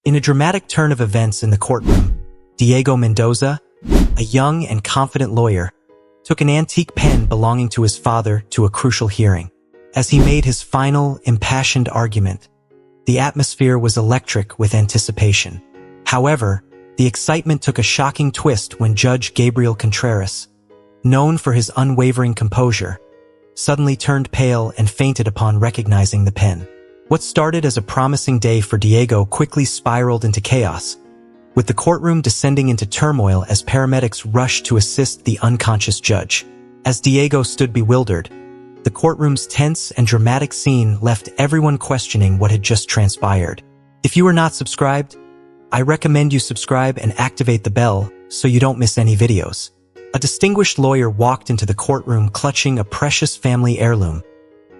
In a dramatic turn of events in the courtroom, Diego Mendoza, a young and confident lawyer, took an antique pen belonging to his father to a crucial hearing. As he made his final, impassioned argument, the atmosphere was electric with anticipation. However, the excitement took a shocking twist when Judge Gabriel Contreras, known for his unwavering composure, suddenly turned pale and fainted upon recognizing the pen. What started as a promising day for Diego quickly spiraled into chaos, with the courtroom descending into turmoil as paramedics rushed to assist the unconscious judge. As Diego stood bewildered, the courtroom's tense and dramatic scene left everyone questioning what had just transpired. If you are not subscribed, I recommend you subscribe and activate the bell so you don't miss any videos. A distinguished lawyer walked into the courtroom clutching a precious family heirloom,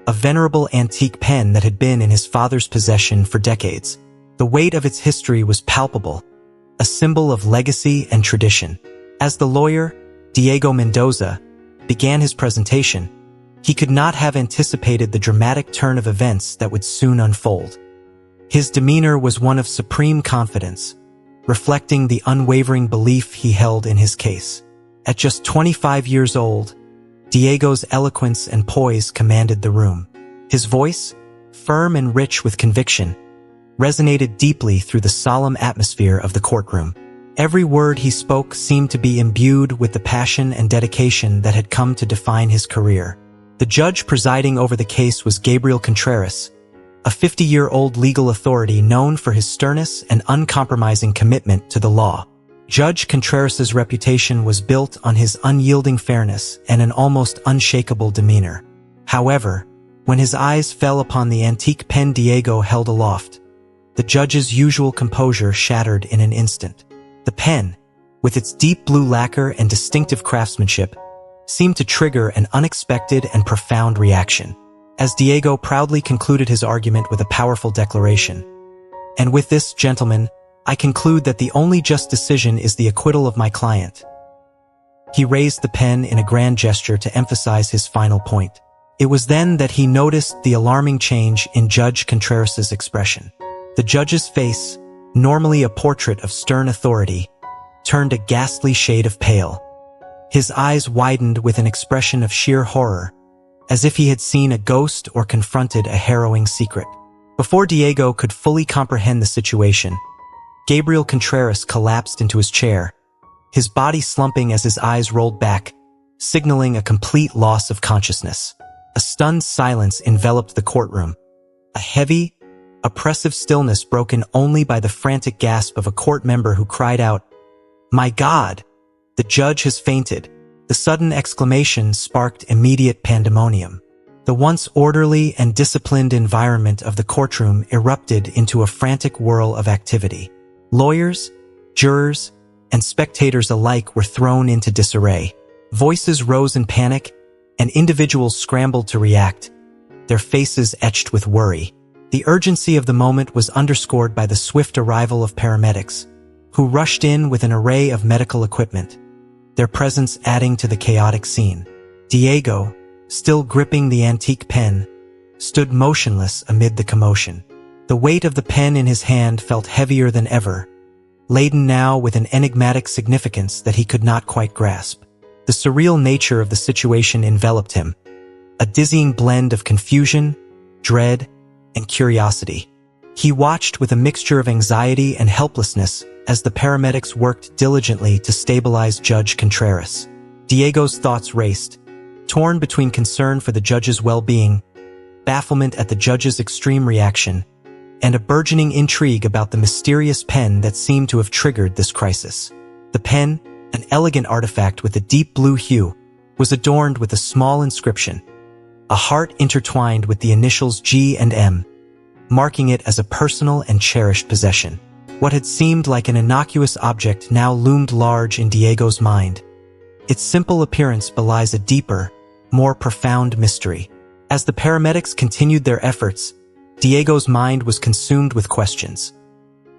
a venerable antique pen that had been in his father's possession for decades. The weight of its history was palpable, a symbol of legacy and tradition. As the lawyer, Diego Mendoza, began his presentation, he could not have anticipated the dramatic turn of events that would soon unfold. His demeanor was one of supreme confidence, reflecting the unwavering belief he held in his case. At just 25 years old, Diego's eloquence and poise commanded the room. His voice, firm and rich with conviction, resonated deeply through the solemn atmosphere of the courtroom. Every word he spoke seemed to be imbued with the passion and dedication that had come to define his career. The judge presiding over the case was Gabriel Contreras, a 50-year-old legal authority known for his sternness and uncompromising commitment to the law. Judge Contreras's reputation was built on his unyielding fairness and an almost unshakable demeanor. However, when his eyes fell upon the antique pen Diego held aloft, the judge's usual composure shattered in an instant. The pen, with its deep blue lacquer and distinctive craftsmanship, seemed to trigger an unexpected and profound reaction. As Diego proudly concluded his argument with a powerful declaration, "And with this, gentlemen, I conclude that the only just decision is the acquittal of my client." He raised the pen in a grand gesture to emphasize his final point. It was then that he noticed the alarming change in Judge Contreras's expression. The judge's face, normally a portrait of stern authority, turned a ghastly shade of pale. His eyes widened with an expression of sheer horror, as if he had seen a ghost or confronted a harrowing secret. Before Diego could fully comprehend the situation, Gabriel Contreras collapsed into his chair, his body slumping as his eyes rolled back, signaling a complete loss of consciousness. A stunned silence enveloped the courtroom, a heavy, oppressive stillness broken only by the frantic gasp of a court member who cried out, "My God! The judge has fainted." The sudden exclamation sparked immediate pandemonium. The once orderly and disciplined environment of the courtroom erupted into a frantic whirl of activity. Lawyers, jurors, and spectators alike were thrown into disarray. Voices rose in panic, and individuals scrambled to react, their faces etched with worry. The urgency of the moment was underscored by the swift arrival of paramedics, who rushed in with an array of medical equipment, their presence adding to the chaotic scene. Diego, still gripping the antique pen, stood motionless amid the commotion. The weight of the pen in his hand felt heavier than ever, laden now with an enigmatic significance that he could not quite grasp. The surreal nature of the situation enveloped him, a dizzying blend of confusion, dread, and curiosity. He watched with a mixture of anxiety and helplessness as the paramedics worked diligently to stabilize Judge Contreras. Diego's thoughts raced, torn between concern for the judge's well-being, bafflement at the judge's extreme reaction, and a burgeoning intrigue about the mysterious pen that seemed to have triggered this crisis. The pen, an elegant artifact with a deep blue hue, was adorned with a small inscription, a heart intertwined with the initials G and M, marking it as a personal and cherished possession. What had seemed like an innocuous object now loomed large in Diego's mind. Its simple appearance belies a deeper, more profound mystery. As the paramedics continued their efforts, Diego's mind was consumed with questions.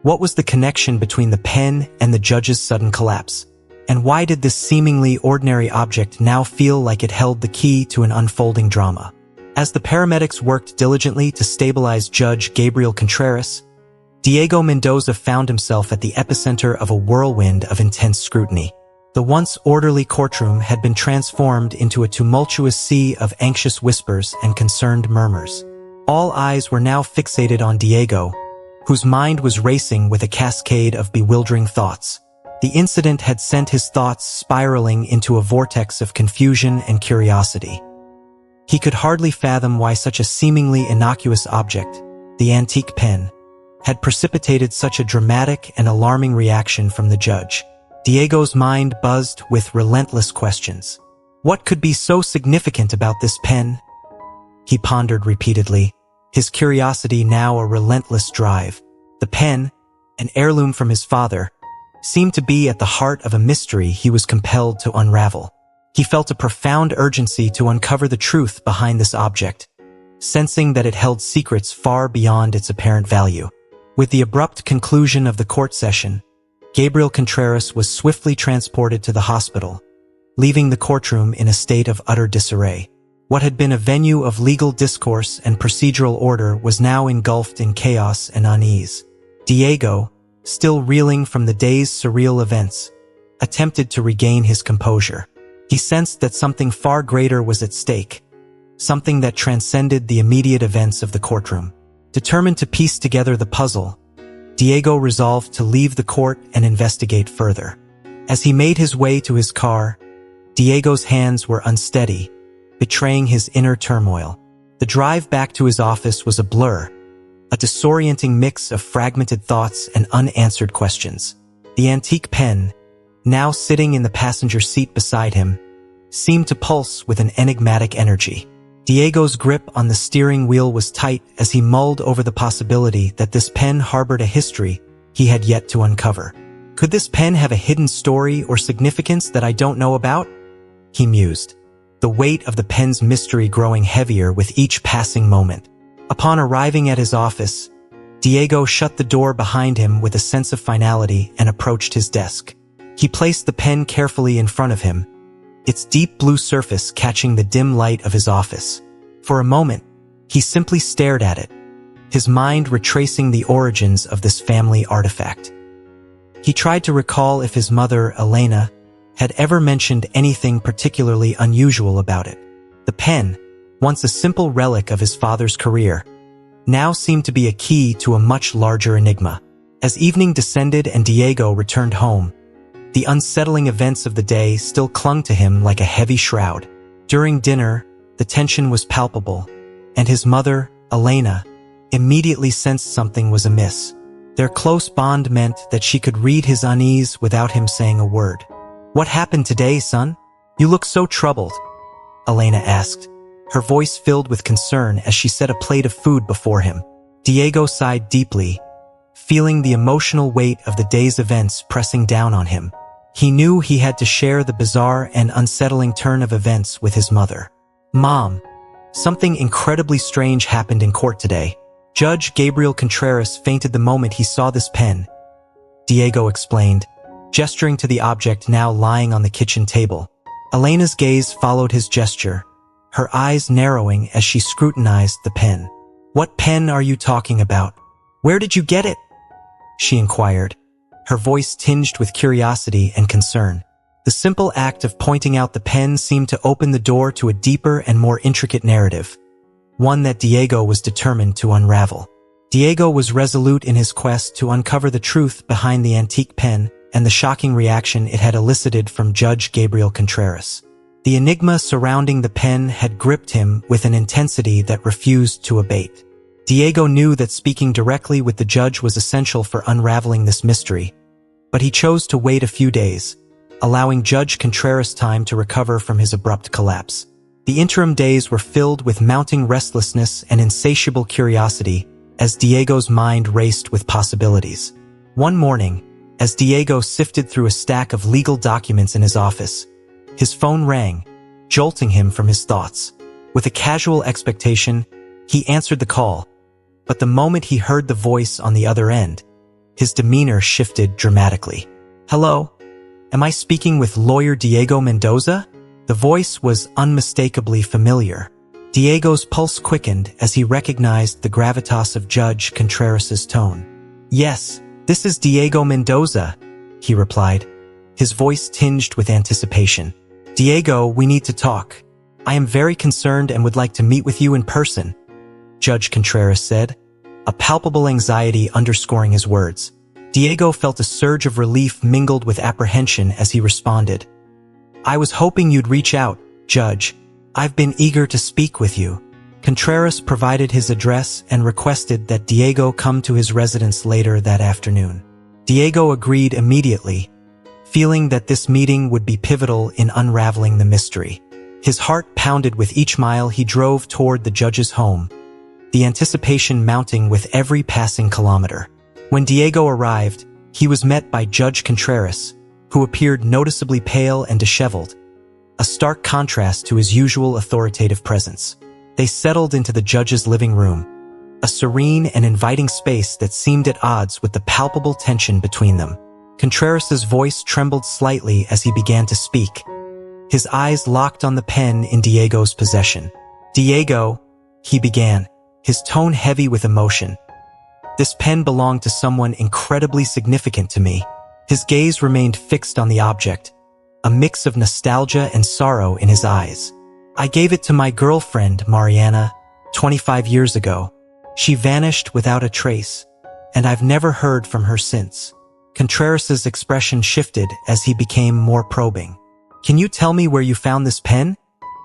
What was the connection between the pen and the judge's sudden collapse? And why did this seemingly ordinary object now feel like it held the key to an unfolding drama? As the paramedics worked diligently to stabilize Judge Gabriel Contreras, Diego Mendoza found himself at the epicenter of a whirlwind of intense scrutiny. The once orderly courtroom had been transformed into a tumultuous sea of anxious whispers and concerned murmurs. All eyes were now fixated on Diego, whose mind was racing with a cascade of bewildering thoughts. The incident had sent his thoughts spiraling into a vortex of confusion and curiosity. He could hardly fathom why such a seemingly innocuous object, the antique pen, had precipitated such a dramatic and alarming reaction from the judge. Diego's mind buzzed with relentless questions. What could be so significant about this pen? He pondered repeatedly, his curiosity now a relentless drive. The pen, an heirloom from his father, seemed to be at the heart of a mystery he was compelled to unravel. He felt a profound urgency to uncover the truth behind this object, sensing that it held secrets far beyond its apparent value. With the abrupt conclusion of the court session, Gabriel Contreras was swiftly transported to the hospital, leaving the courtroom in a state of utter disarray. What had been a venue of legal discourse and procedural order was now engulfed in chaos and unease. Diego, still reeling from the day's surreal events, attempted to regain his composure. He sensed that something far greater was at stake, something that transcended the immediate events of the courtroom. Determined to piece together the puzzle, Diego resolved to leave the court and investigate further. As he made his way to his car, Diego's hands were unsteady, betraying his inner turmoil. The drive back to his office was a blur, a disorienting mix of fragmented thoughts and unanswered questions. The antique pen, now sitting in the passenger seat beside him, seemed to pulse with an enigmatic energy. Diego's grip on the steering wheel was tight as he mulled over the possibility that this pen harbored a history he had yet to uncover. Could this pen have a hidden story or significance that I don't know about? He mused, the weight of the pen's mystery growing heavier with each passing moment. Upon arriving at his office, Diego shut the door behind him with a sense of finality and approached his desk. He placed the pen carefully in front of him, its deep blue surface catching the dim light of his office. For a moment, he simply stared at it, his mind retracing the origins of this family artifact. He tried to recall if his mother, Elena, had ever mentioned anything particularly unusual about it. The pen, once a simple relic of his father's career, now seemed to be a key to a much larger enigma. As evening descended and Diego returned home, the unsettling events of the day still clung to him like a heavy shroud. During dinner, the tension was palpable, and his mother, Elena, immediately sensed something was amiss. Their close bond meant that she could read his unease without him saying a word. "What happened today, son? You look so troubled," Elena asked, her voice filled with concern as she set a plate of food before him. Diego sighed deeply, feeling the emotional weight of the day's events pressing down on him. He knew he had to share the bizarre and unsettling turn of events with his mother. "Mom, something incredibly strange happened in court today. Judge Gabriel Contreras fainted the moment he saw this pen," Diego explained, gesturing to the object now lying on the kitchen table. Elena's gaze followed his gesture, her eyes narrowing as she scrutinized the pen. "What pen are you talking about? Where did you get it?" she inquired, her voice tinged with curiosity and concern. The simple act of pointing out the pen seemed to open the door to a deeper and more intricate narrative, one that Diego was determined to unravel. Diego was resolute in his quest to uncover the truth behind the antique pen and the shocking reaction it had elicited from Judge Gabriel Contreras. The enigma surrounding the pen had gripped him with an intensity that refused to abate. Diego knew that speaking directly with the judge was essential for unraveling this mystery, but he chose to wait a few days, allowing Judge Contreras time to recover from his abrupt collapse. The interim days were filled with mounting restlessness and insatiable curiosity as Diego's mind raced with possibilities. One morning, as Diego sifted through a stack of legal documents in his office, his phone rang, jolting him from his thoughts. With a casual expectation, he answered the call, but the moment he heard the voice on the other end, his demeanor shifted dramatically. "Hello? Am I speaking with lawyer Diego Mendoza?" The voice was unmistakably familiar. Diego's pulse quickened as he recognized the gravitas of Judge Contreras' tone. "Yes, this is Diego Mendoza," he replied, his voice tinged with anticipation. "Diego, we need to talk. I am very concerned and would like to meet with you in person," Judge Contreras said, a palpable anxiety underscoring his words. Diego felt a surge of relief mingled with apprehension as he responded. "I was hoping you'd reach out, Judge. I've been eager to speak with you." Contreras provided his address and requested that Diego come to his residence later that afternoon. Diego agreed immediately, feeling that this meeting would be pivotal in unraveling the mystery. His heart pounded with each mile he drove toward the judge's home, the anticipation mounting with every passing kilometer. When Diego arrived, he was met by Judge Contreras, who appeared noticeably pale and disheveled, a stark contrast to his usual authoritative presence. They settled into the judge's living room, a serene and inviting space that seemed at odds with the palpable tension between them. Contreras's voice trembled slightly as he began to speak, his eyes locked on the pen in Diego's possession. "Diego," he began, his tone heavy with emotion. "This pen belonged to someone incredibly significant to me." His gaze remained fixed on the object, a mix of nostalgia and sorrow in his eyes. "I gave it to my girlfriend, Mariana, 25 years ago. She vanished without a trace, and I've never heard from her since." Contreras's expression shifted as he became more probing. "Can you tell me where you found this pen?"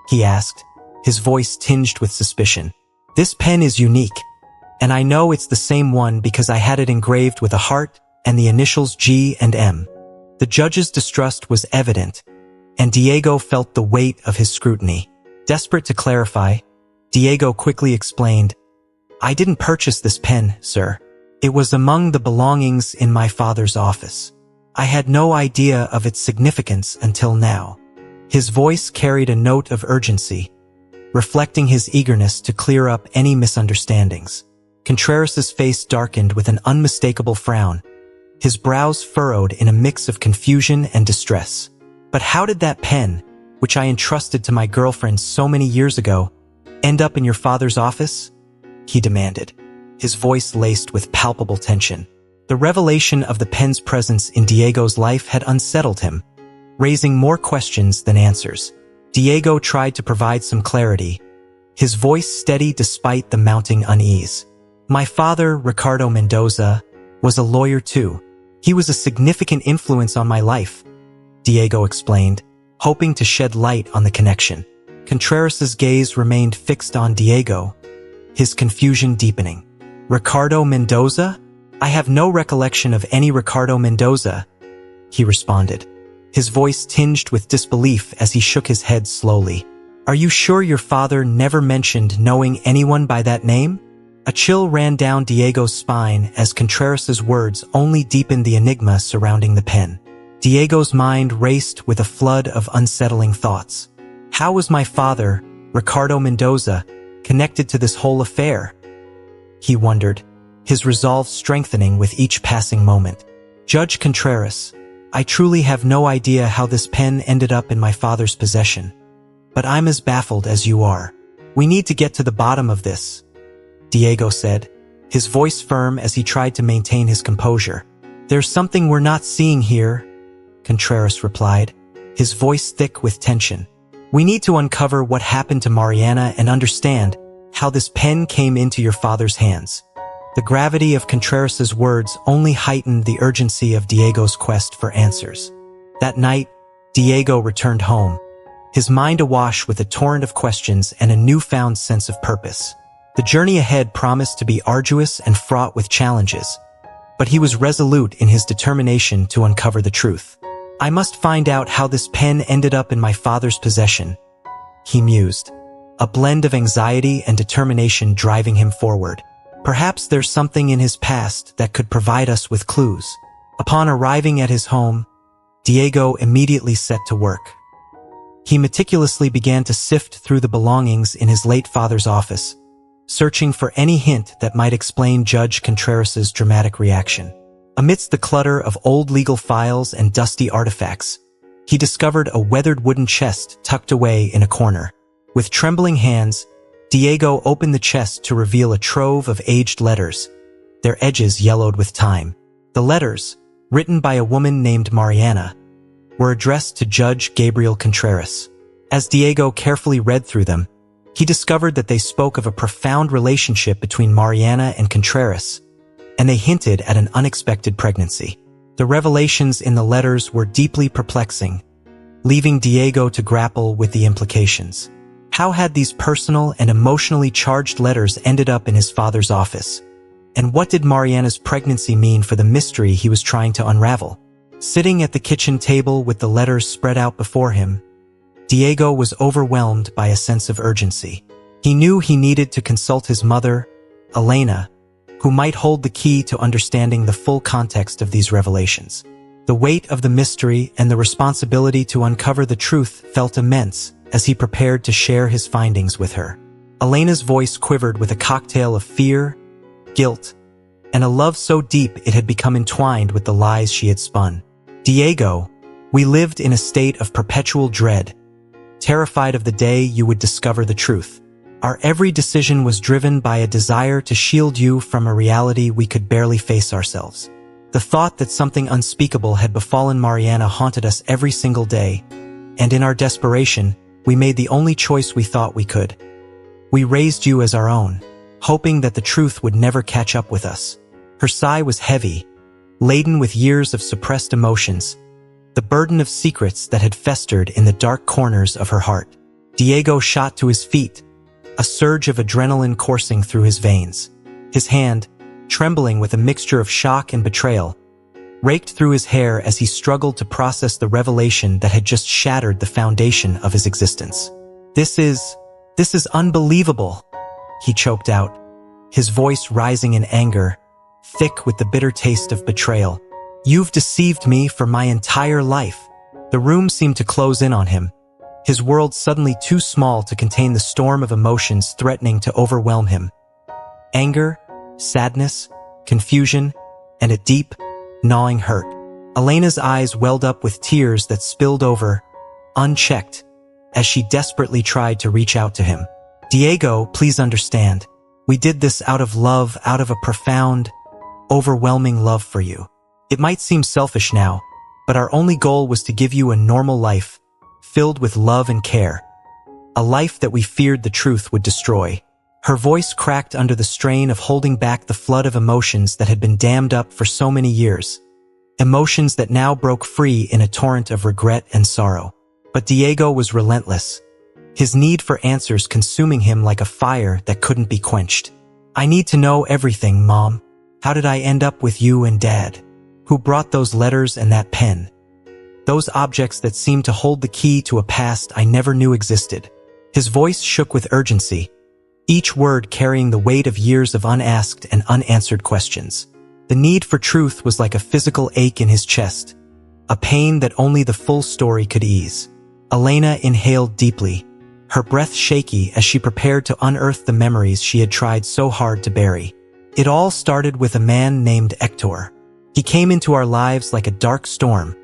he asked, his voice tinged with suspicion. "This pen is unique, and I know it's the same one because I had it engraved with a heart and the initials G and M." The judge's distrust was evident, and Diego felt the weight of his scrutiny. Desperate to clarify, Diego quickly explained, "I didn't purchase this pen, sir. It was among the belongings in my father's office. I had no idea of its significance until now." His voice carried a note of urgency, reflecting his eagerness to clear up any misunderstandings. Contreras's face darkened with an unmistakable frown, his brows furrowed in a mix of confusion and distress. "But how did that pen, which I entrusted to my girlfriend so many years ago, end up in your father's office?" he demanded, his voice laced with palpable tension. The revelation of the pen's presence in Diego's life had unsettled him, raising more questions than answers. Diego tried to provide some clarity, his voice steady despite the mounting unease. "My father, Ricardo Mendoza, was a lawyer too. He was a significant influence on my life," Diego explained, hoping to shed light on the connection. Contreras's gaze remained fixed on Diego, his confusion deepening. "Ricardo Mendoza? I have no recollection of any Ricardo Mendoza," he responded, his voice tinged with disbelief as he shook his head slowly. "Are you sure your father never mentioned knowing anyone by that name?" A chill ran down Diego's spine as Contreras's words only deepened the enigma surrounding the pen. Diego's mind raced with a flood of unsettling thoughts. How was my father, Ricardo Mendoza, connected to this whole affair? He wondered, his resolve strengthening with each passing moment. "Judge Contreras, I truly have no idea how this pen ended up in my father's possession. But I'm as baffled as you are. We need to get to the bottom of this," Diego said, his voice firm as he tried to maintain his composure. "There's something we're not seeing here," Contreras replied, his voice thick with tension. "We need to uncover what happened to Mariana and understand how this pen came into your father's hands." The gravity of Contreras's words only heightened the urgency of Diego's quest for answers. That night, Diego returned home, his mind awash with a torrent of questions and a newfound sense of purpose. The journey ahead promised to be arduous and fraught with challenges, but he was resolute in his determination to uncover the truth. "I must find out how this pen ended up in my father's possession," he mused, a blend of anxiety and determination driving him forward. Perhaps there's something in his past that could provide us with clues. Upon arriving at his home, Diego immediately set to work. He meticulously began to sift through the belongings in his late father's office, searching for any hint that might explain Judge Contreras's dramatic reaction. Amidst the clutter of old legal files and dusty artifacts, he discovered a weathered wooden chest tucked away in a corner. With trembling hands, Diego opened the chest to reveal a trove of aged letters, their edges yellowed with time. The letters, written by a woman named Mariana, were addressed to Judge Gabriel Contreras. As Diego carefully read through them, he discovered that they spoke of a profound relationship between Mariana and Contreras, and they hinted at an unexpected pregnancy. The revelations in the letters were deeply perplexing, leaving Diego to grapple with the implications. How had these personal and emotionally charged letters ended up in his father's office? And what did Mariana's pregnancy mean for the mystery he was trying to unravel? Sitting at the kitchen table with the letters spread out before him, Diego was overwhelmed by a sense of urgency. He knew he needed to consult his mother, Elena, who might hold the key to understanding the full context of these revelations. The weight of the mystery and the responsibility to uncover the truth felt immense as he prepared to share his findings with her. Elena's voice quivered with a cocktail of fear, guilt, and a love so deep it had become entwined with the lies she had spun. Diego, we lived in a state of perpetual dread, terrified of the day you would discover the truth. Our every decision was driven by a desire to shield you from a reality we could barely face ourselves. The thought that something unspeakable had befallen Mariana haunted us every single day, and in our desperation, we made the only choice we thought we could. We raised you as our own, hoping that the truth would never catch up with us. Her sigh was heavy, laden with years of suppressed emotions, the burden of secrets that had festered in the dark corners of her heart. Diego shot to his feet, a surge of adrenaline coursing through his veins. His hand, trembling with a mixture of shock and betrayal, raked through his hair as he struggled to process the revelation that had just shattered the foundation of his existence. This is unbelievable, he choked out, his voice rising in anger, thick with the bitter taste of betrayal. You've deceived me for my entire life. The room seemed to close in on him, his world suddenly too small to contain the storm of emotions threatening to overwhelm him. Anger, sadness, confusion, and a deep, gnawing hurt. Elena's eyes welled up with tears that spilled over, unchecked, as she desperately tried to reach out to him. Diego, please understand. We did this out of love, out of a profound, overwhelming love for you. It might seem selfish now, but our only goal was to give you a normal life, filled with love and care. A life that we feared the truth would destroy. Her voice cracked under the strain of holding back the flood of emotions that had been dammed up for so many years. Emotions that now broke free in a torrent of regret and sorrow. But Diego was relentless, his need for answers consuming him like a fire that couldn't be quenched. I need to know everything, Mom. How did I end up with you and Dad? Who brought those letters and that pen? Those objects that seemed to hold the key to a past I never knew existed. His voice shook with urgency, each word carrying the weight of years of unasked and unanswered questions. The need for truth was like a physical ache in his chest, a pain that only the full story could ease. Elena inhaled deeply, her breath shaky as she prepared to unearth the memories she had tried so hard to bury. It all started with a man named Hector. He came into our lives like a dark storm,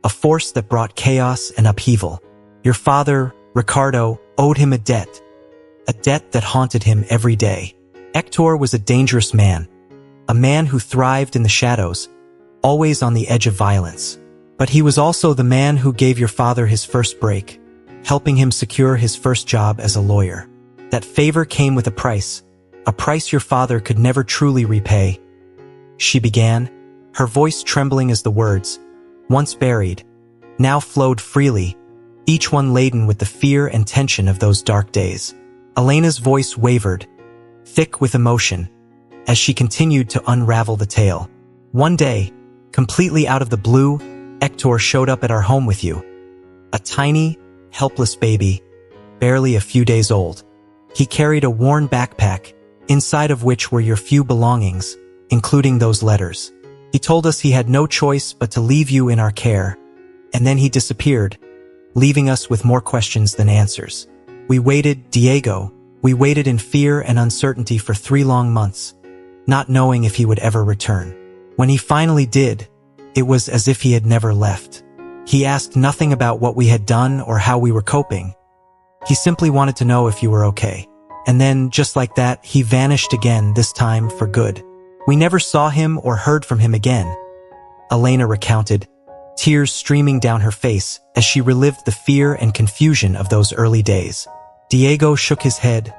a force that brought chaos and upheaval. Your father, Ricardo, owed him a debt that haunted him every day. Hector was a dangerous man, a man who thrived in the shadows, always on the edge of violence. But he was also the man who gave your father his first break, helping him secure his first job as a lawyer. That favor came with a price your father could never truly repay. She began, her voice trembling as the words, once buried, now flowed freely, each one laden with the fear and tension of those dark days. Elena's voice wavered, thick with emotion, as she continued to unravel the tale. One day, completely out of the blue, Hector showed up at our home with you. A tiny, helpless baby, barely a few days old. He carried a worn backpack, inside of which were your few belongings, including those letters. He told us he had no choice but to leave you in our care, and then he disappeared, leaving us with more questions than answers. We waited, Diego. We waited in fear and uncertainty for 3 long months, not knowing if he would ever return. When he finally did, it was as if he had never left. He asked nothing about what we had done or how we were coping. He simply wanted to know if you were okay. And then, just like that, he vanished again, this time for good. We never saw him or heard from him again, Elena recounted, tears streaming down her face as she relived the fear and confusion of those early days. Diego shook his head,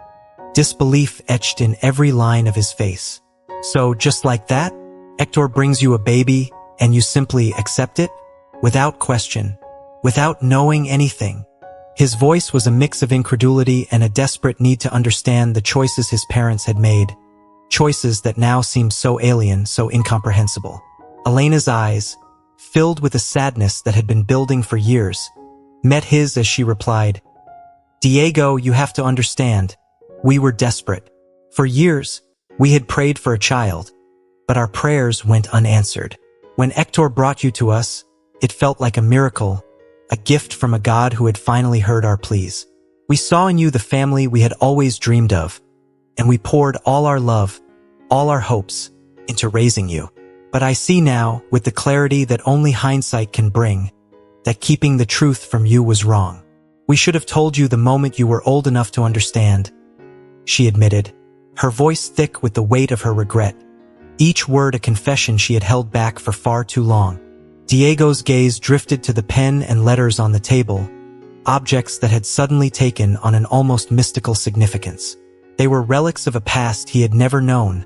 disbelief etched in every line of his face. So, just like that, Hector brings you a baby and you simply accept it? Without question, without knowing anything. His voice was a mix of incredulity and a desperate need to understand the choices his parents had made, choices that now seemed so alien, so incomprehensible. Elena's eyes, filled with a sadness that had been building for years, met his as she replied, "Diego, you have to understand. We were desperate. For years, we had prayed for a child, but our prayers went unanswered. When Hector brought you to us, it felt like a miracle, a gift from a God who had finally heard our pleas. We saw in you the family we had always dreamed of, and we poured all our love, all our hopes, into raising you. But I see now, with the clarity that only hindsight can bring, that keeping the truth from you was wrong. We should have told you the moment you were old enough to understand," she admitted, her voice thick with the weight of her regret, each word a confession she had held back for far too long. Diego's gaze drifted to the pen and letters on the table, objects that had suddenly taken on an almost mystical significance. They were relics of a past he had never known,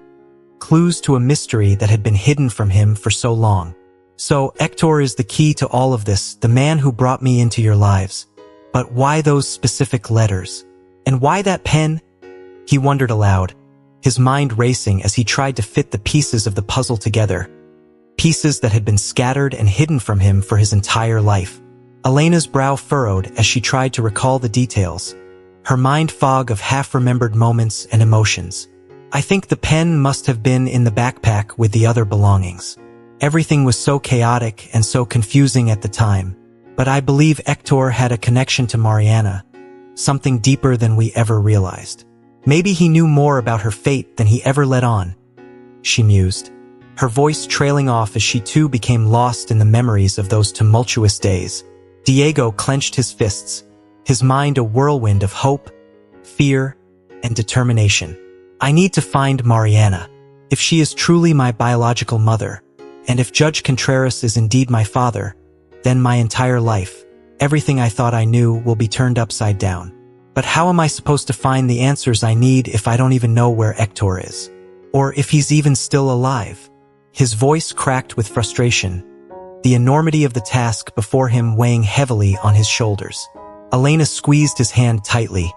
clues to a mystery that had been hidden from him for so long. "So, Hector is the key to all of this, the man who brought me into your lives. But why those specific letters? And why that pen?" He wondered aloud, his mind racing as he tried to fit the pieces of the puzzle together, pieces that had been scattered and hidden from him for his entire life. Elena's brow furrowed as she tried to recall the details, her mind fog of half-remembered moments and emotions. "I think the pen must have been in the backpack with the other belongings. Everything was so chaotic and so confusing at the time. But I believe Hector had a connection to Mariana, something deeper than we ever realized. Maybe he knew more about her fate than he ever let on," she mused, her voice trailing off as she too became lost in the memories of those tumultuous days. Diego clenched his fists, his mind a whirlwind of hope, fear, and determination. "I need to find Mariana. If she is truly my biological mother, and if Judge Contreras is indeed my father, then my entire life, everything I thought I knew, will be turned upside down. But how am I supposed to find the answers I need if I don't even know where Hector is? Or if he's even still alive?" His voice cracked with frustration, the enormity of the task before him weighing heavily on his shoulders. Elena squeezed his hand tightly,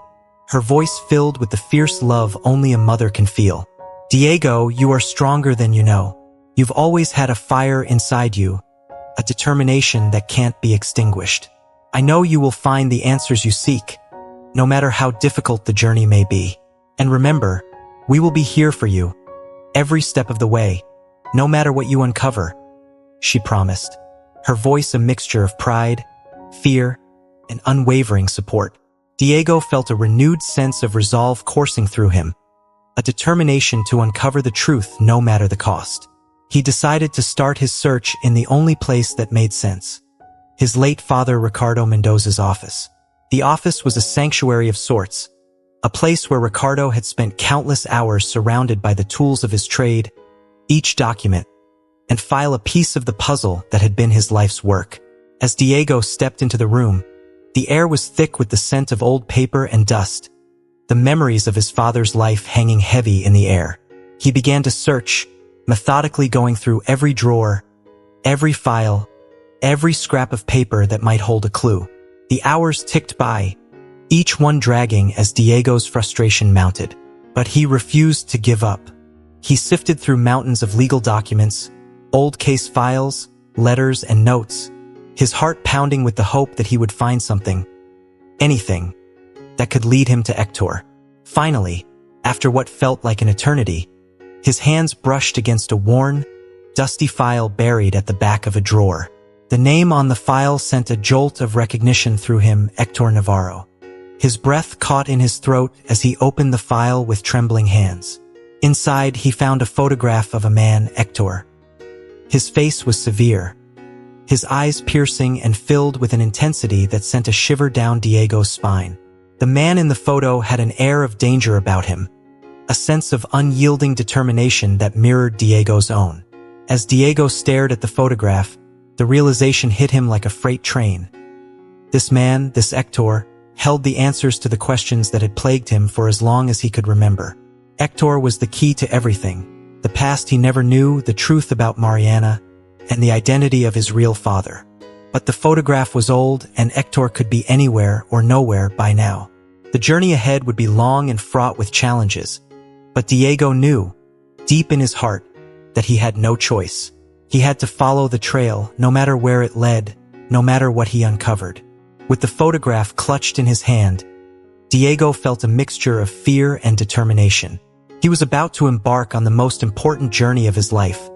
her voice filled with the fierce love only a mother can feel. "Diego, you are stronger than you know. You've always had a fire inside you, a determination that can't be extinguished. I know you will find the answers you seek, no matter how difficult the journey may be. And remember, we will be here for you, every step of the way, no matter what you uncover," she promised, her voice a mixture of pride, fear, and unwavering support. Diego felt a renewed sense of resolve coursing through him, a determination to uncover the truth no matter the cost. He decided to start his search in the only place that made sense: his late father Ricardo Mendoza's office. The office was a sanctuary of sorts, a place where Ricardo had spent countless hours surrounded by the tools of his trade, each document and file a piece of the puzzle that had been his life's work. As Diego stepped into the room, the air was thick with the scent of old paper and dust, the memories of his father's life hanging heavy in the air. He began to search, methodically going through every drawer, every file, every scrap of paper that might hold a clue. The hours ticked by, each one dragging as Diego's frustration mounted. But he refused to give up. He sifted through mountains of legal documents, old case files, letters, and notes, his heart pounding with the hope that he would find something, anything, that could lead him to Hector. Finally, after what felt like an eternity, his hands brushed against a worn, dusty file buried at the back of a drawer. The name on the file sent a jolt of recognition through him: Hector Navarro. His breath caught in his throat as he opened the file with trembling hands. Inside, he found a photograph of a man, Hector. His face was severe, his eyes piercing and filled with an intensity that sent a shiver down Diego's spine. The man in the photo had an air of danger about him, a sense of unyielding determination that mirrored Diego's own. As Diego stared at the photograph, the realization hit him like a freight train. This man, this Hector, held the answers to the questions that had plagued him for as long as he could remember. Hector was the key to everything: the past he never knew, the truth about Mariana, and the identity of his real father. But the photograph was old, and Hector could be anywhere or nowhere by now. The journey ahead would be long and fraught with challenges, but Diego knew, deep in his heart, that he had no choice. He had to follow the trail, no matter where it led, no matter what he uncovered. With the photograph clutched in his hand, Diego felt a mixture of fear and determination. He was about to embark on the most important journey of his life,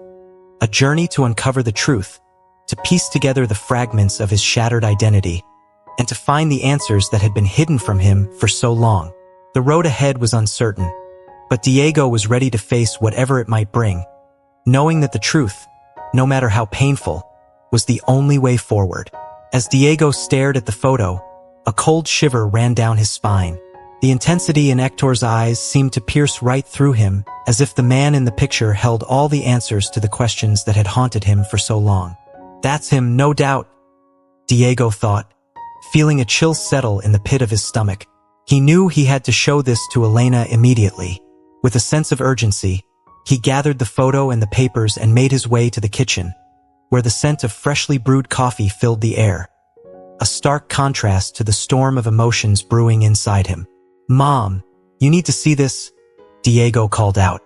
a journey to uncover the truth, to piece together the fragments of his shattered identity, and to find the answers that had been hidden from him for so long. The road ahead was uncertain, but Diego was ready to face whatever it might bring, knowing that the truth, no matter how painful, was the only way forward. As Diego stared at the photo, a cold shiver ran down his spine. The intensity in Hector's eyes seemed to pierce right through him, as if the man in the picture held all the answers to the questions that had haunted him for so long. That's him, no doubt, Diego thought, feeling a chill settle in the pit of his stomach. He knew he had to show this to Elena immediately. With a sense of urgency, he gathered the photo and the papers and made his way to the kitchen, where the scent of freshly brewed coffee filled the air, a stark contrast to the storm of emotions brewing inside him. "Mom, you need to see this," Diego called out,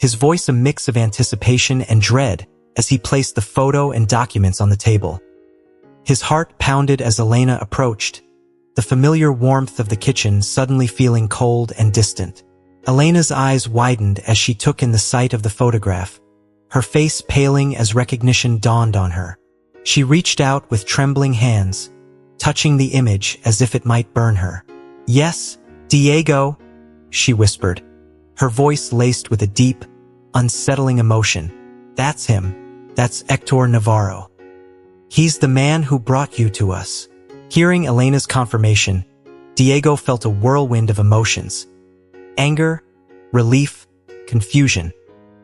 his voice a mix of anticipation and dread as he placed the photo and documents on the table. His heart pounded as Elena approached, the familiar warmth of the kitchen suddenly feeling cold and distant. Elena's eyes widened as she took in the sight of the photograph, her face paling as recognition dawned on her. She reached out with trembling hands, touching the image as if it might burn her. "Yes, Diego," she whispered, her voice laced with a deep, unsettling emotion. "That's him. That's Hector Navarro. He's the man who brought you to us." Hearing Elena's confirmation, Diego felt a whirlwind of emotions. Anger, relief, confusion,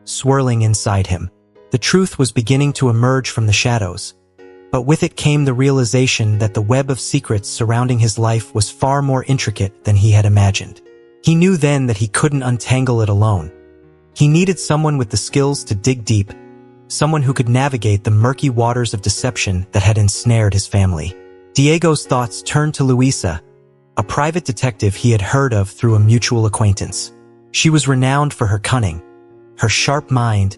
swirling inside him. The truth was beginning to emerge from the shadows, but with it came the realization that the web of secrets surrounding his life was far more intricate than he had imagined. He knew then that he couldn't untangle it alone. He needed someone with the skills to dig deep, someone who could navigate the murky waters of deception that had ensnared his family. Diego's thoughts turned to Luisa, a private detective he had heard of through a mutual acquaintance. She was renowned for her cunning, her sharp mind,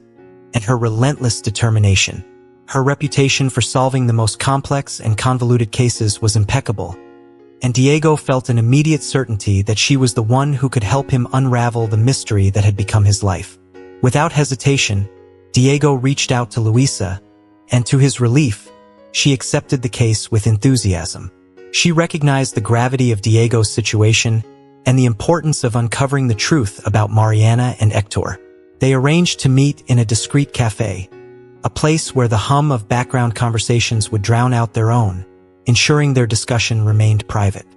and her relentless determination. Her reputation for solving the most complex and convoluted cases was impeccable, and Diego felt an immediate certainty that she was the one who could help him unravel the mystery that had become his life. Without hesitation, Diego reached out to Luisa, and to his relief, she accepted the case with enthusiasm. She recognized the gravity of Diego's situation and the importance of uncovering the truth about Mariana and Hector. They arranged to meet in a discreet cafe, a place where the hum of background conversations would drown out their own, ensuring their discussion remained private.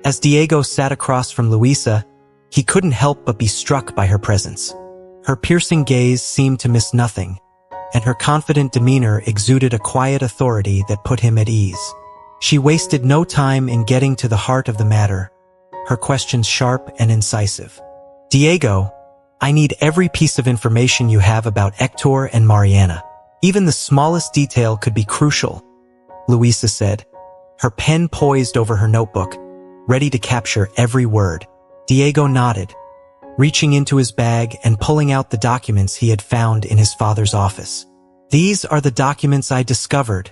As Diego sat across from Luisa, he couldn't help but be struck by her presence. Her piercing gaze seemed to miss nothing, and her confident demeanor exuded a quiet authority that put him at ease. She wasted no time in getting to the heart of the matter, her questions sharp and incisive. "Diego, I need every piece of information you have about Hector and Mariana. Even the smallest detail could be crucial," Luisa said, her pen poised over her notebook, ready to capture every word. Diego nodded, reaching into his bag and pulling out the documents he had found in his father's office. "These are the documents I discovered,"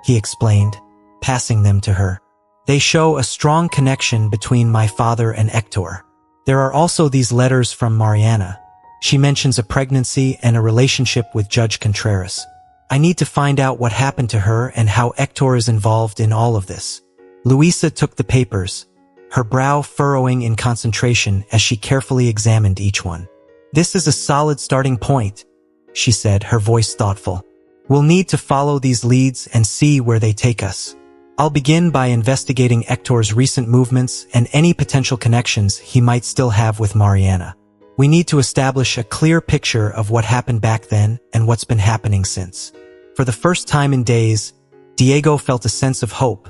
he explained, passing them to her. "They show a strong connection between my father and Hector. There are also these letters from Mariana. She mentions a pregnancy and a relationship with Judge Contreras. I need to find out what happened to her and how Hector is involved in all of this." Luisa took the papers, her brow furrowing in concentration as she carefully examined each one. "This is a solid starting point," she said, her voice thoughtful. "We'll need to follow these leads and see where they take us. I'll begin by investigating Hector's recent movements and any potential connections he might still have with Mariana. We need to establish a clear picture of what happened back then and what's been happening since. For the first time in days, Diego felt a sense of hope,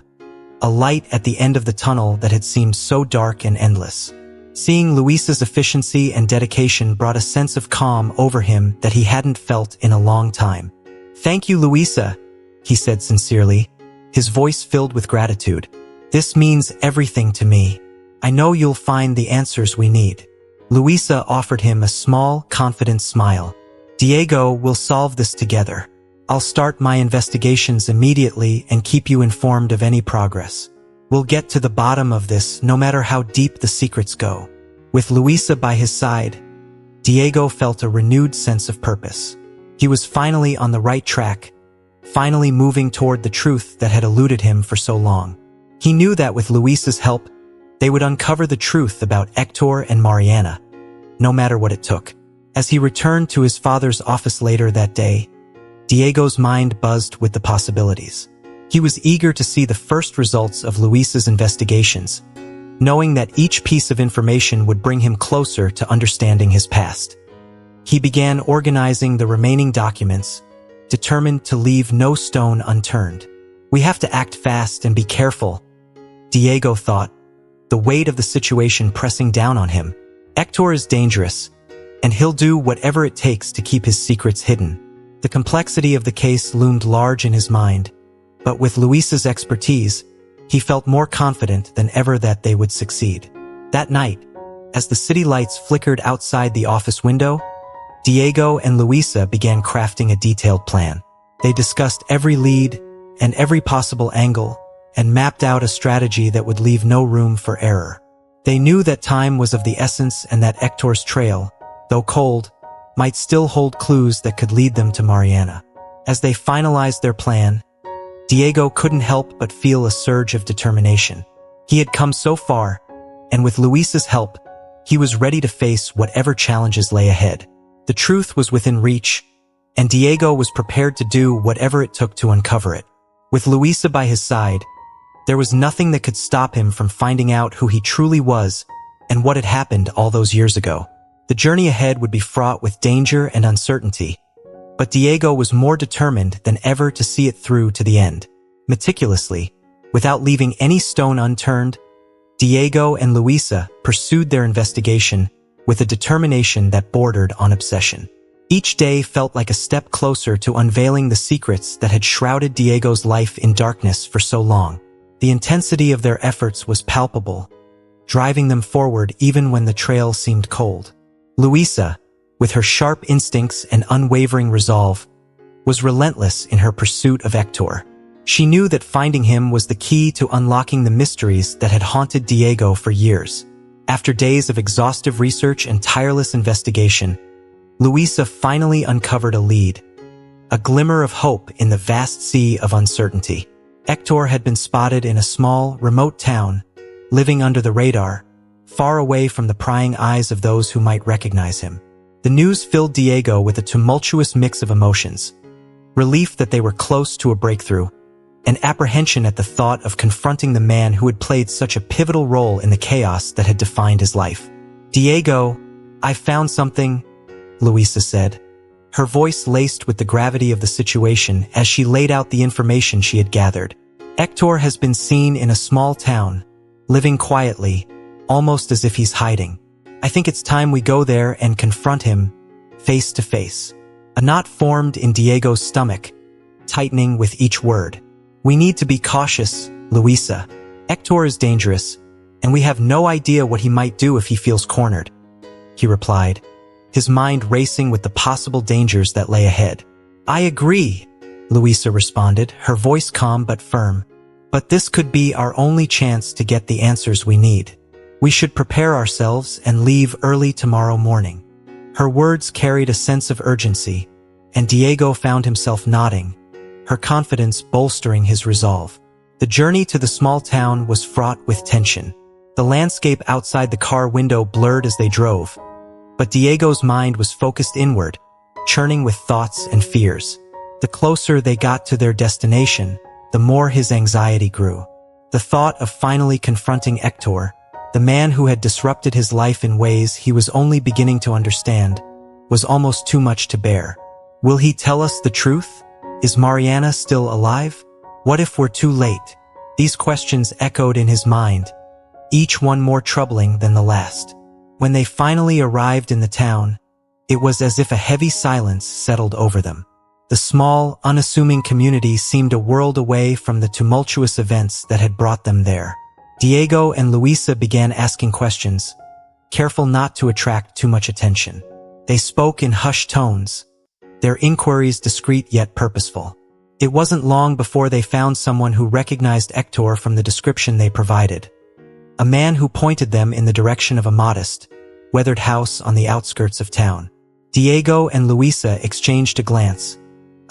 a light at the end of the tunnel that had seemed so dark and endless. Seeing Luisa's efficiency and dedication brought a sense of calm over him that he hadn't felt in a long time. "Thank you, Luisa," he said sincerely, his voice filled with gratitude. "This means everything to me. I know you'll find the answers we need." Luisa offered him a small, confident smile. "Diego, we'll solve this together. I'll start my investigations immediately and keep you informed of any progress. We'll get to the bottom of this no matter how deep the secrets go." With Luisa by his side, Diego felt a renewed sense of purpose. He was finally on the right track, finally moving toward the truth that had eluded him for so long. He knew that with Luisa's help, they would uncover the truth about Hector and Mariana, no matter what it took. As he returned to his father's office later that day, Diego's mind buzzed with the possibilities. He was eager to see the first results of Luisa's investigations, knowing that each piece of information would bring him closer to understanding his past. He began organizing the remaining documents, determined to leave no stone unturned. "We have to act fast and be careful," Diego thought, the weight of the situation pressing down on him. "Hector is dangerous, and he'll do whatever it takes to keep his secrets hidden." The complexity of the case loomed large in his mind, but with Luisa's expertise, he felt more confident than ever that they would succeed. That night, as the city lights flickered outside the office window, Diego and Luisa began crafting a detailed plan. They discussed every lead and every possible angle and mapped out a strategy that would leave no room for error. They knew that time was of the essence and that Hector's trail, though cold, might still hold clues that could lead them to Mariana. As they finalized their plan, Diego couldn't help but feel a surge of determination. He had come so far, and with Luisa's help, he was ready to face whatever challenges lay ahead. The truth was within reach, and Diego was prepared to do whatever it took to uncover it. With Luisa by his side, there was nothing that could stop him from finding out who he truly was and what had happened all those years ago. The journey ahead would be fraught with danger and uncertainty, but Diego was more determined than ever to see it through to the end. Meticulously, without leaving any stone unturned, Diego and Luisa pursued their investigation with a determination that bordered on obsession. Each day felt like a step closer to unveiling the secrets that had shrouded Diego's life in darkness for so long. The intensity of their efforts was palpable, driving them forward even when the trail seemed cold. Luisa, with her sharp instincts and unwavering resolve, was relentless in her pursuit of Hector. She knew that finding him was the key to unlocking the mysteries that had haunted Diego for years. After days of exhaustive research and tireless investigation, Luisa finally uncovered a lead, a glimmer of hope in the vast sea of uncertainty. Hector had been spotted in a small, remote town, living under the radar, far away from the prying eyes of those who might recognize him. The news filled Diego with a tumultuous mix of emotions: relief that they were close to a breakthrough, and apprehension at the thought of confronting the man who had played such a pivotal role in the chaos that had defined his life. "Diego, I found something," Luisa said, her voice laced with the gravity of the situation as she laid out the information she had gathered. "Hector has been seen in a small town, living quietly, almost as if he's hiding. I think it's time we go there and confront him, face to face." A knot formed in Diego's stomach, tightening with each word. "We need to be cautious, Luisa. Hector is dangerous, and we have no idea what he might do if he feels cornered," he replied, his mind racing with the possible dangers that lay ahead. "I agree," Luisa responded, her voice calm but firm. "But this could be our only chance to get the answers we need. We should prepare ourselves and leave early tomorrow morning." Her words carried a sense of urgency, and Diego found himself nodding, her confidence bolstering his resolve. The journey to the small town was fraught with tension. The landscape outside the car window blurred as they drove, but Diego's mind was focused inward, churning with thoughts and fears. The closer they got to their destination, the more his anxiety grew. The thought of finally confronting Hector, The man who had disrupted his life in ways he was only beginning to understand was almost too much to bear. Will he tell us the truth? Is Mariana still alive? What if we're too late? These questions echoed in his mind, each one more troubling than the last. When they finally arrived in the town, it was as if a heavy silence settled over them. The small, unassuming community seemed a world away from the tumultuous events that had brought them there. Diego and Luisa began asking questions, careful not to attract too much attention. They spoke in hushed tones, their inquiries discreet yet purposeful. It wasn't long before they found someone who recognized Hector from the description they provided. A man who pointed them in the direction of a modest, weathered house on the outskirts of town. Diego and Luisa exchanged a glance,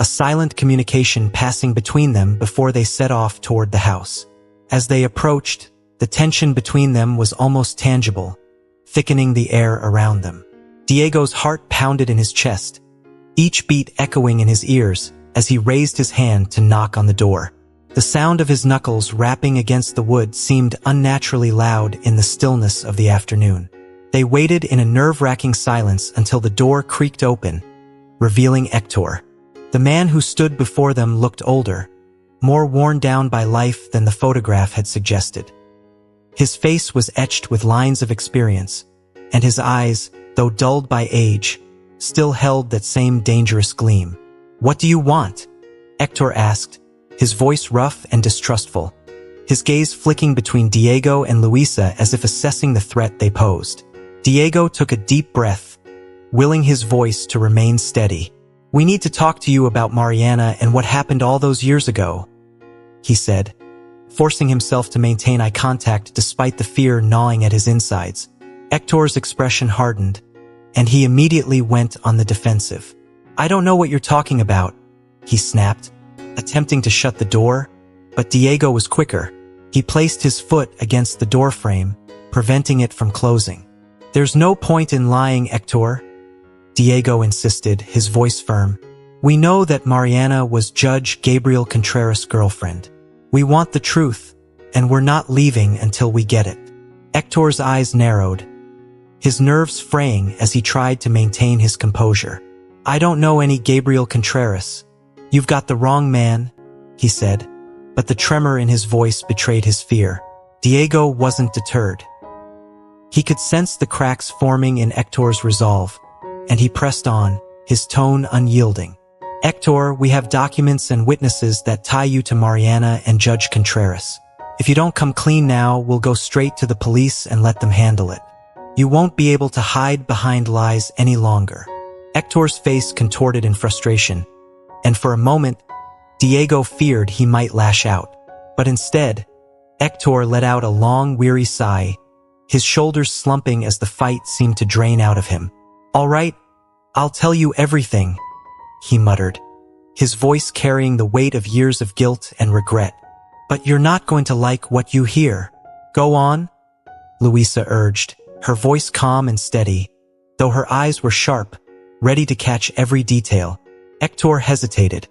a silent communication passing between them before they set off toward the house. As they approached, the tension between them was almost tangible, thickening the air around them. Diego's heart pounded in his chest, each beat echoing in his ears as he raised his hand to knock on the door. The sound of his knuckles rapping against the wood seemed unnaturally loud in the stillness of the afternoon. They waited in a nerve-wracking silence until the door creaked open, revealing Hector. The man who stood before them looked older, more worn down by life than the photograph had suggested. His face was etched with lines of experience, and his eyes, though dulled by age, still held that same dangerous gleam. "What do you want?" Hector asked, his voice rough and distrustful, his gaze flicking between Diego and Luisa as if assessing the threat they posed. Diego took a deep breath, willing his voice to remain steady. "We need to talk to you about Mariana and what happened all those years ago," he said, forcing himself to maintain eye contact despite the fear gnawing at his insides. Hector's expression hardened, and he immediately went on the defensive. "I don't know what you're talking about," he snapped, attempting to shut the door, but Diego was quicker. He placed his foot against the doorframe, preventing it from closing. "There's no point in lying, Hector," Diego insisted, his voice firm. "We know that Mariana was Judge Gabriel Contreras' girlfriend. We want the truth, and we're not leaving until we get it." Hector's eyes narrowed, his nerves fraying as he tried to maintain his composure. "I don't know any Gabriel Contreras. You've got the wrong man," he said, but the tremor in his voice betrayed his fear. Diego wasn't deterred. He could sense the cracks forming in Hector's resolve, and he pressed on, his tone unyielding. "Hector, we have documents and witnesses that tie you to Mariana and Judge Contreras. If you don't come clean now, we'll go straight to the police and let them handle it. You won't be able to hide behind lies any longer." Hector's face contorted in frustration, and for a moment, Diego feared he might lash out. But instead, Hector let out a long, weary sigh, his shoulders slumping as the fight seemed to drain out of him. "All right, I'll tell you everything," he muttered, his voice carrying the weight of years of guilt and regret. "But you're not going to like what you hear. Go on," Luisa urged, her voice calm and steady, though her eyes were sharp, ready to catch every detail. Hector hesitated,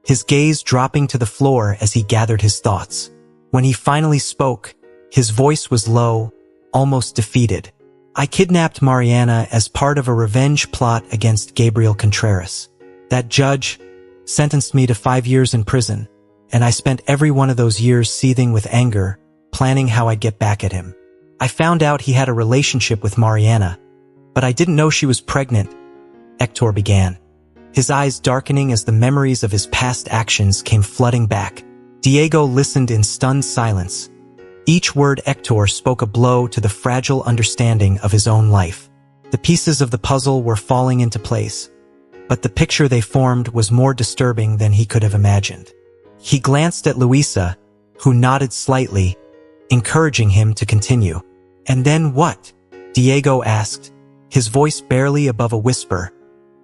his gaze dropping to the floor as he gathered his thoughts. When he finally spoke, his voice was low, almost defeated. "I kidnapped Mariana as part of a revenge plot against Gabriel Contreras. That judge sentenced me to 5 years in prison, and I spent every one of those years seething with anger, planning how I'd get back at him. I found out he had a relationship with Mariana, but I didn't know she was pregnant," Hector began, his eyes darkening as the memories of his past actions came flooding back. Diego listened in stunned silence. Each word Hector spoke a blow to the fragile understanding of his own life. The pieces of the puzzle were falling into place, but the picture they formed was more disturbing than he could have imagined. He glanced at Luisa, who nodded slightly, encouraging him to continue. "And then what?" Diego asked, his voice barely above a whisper,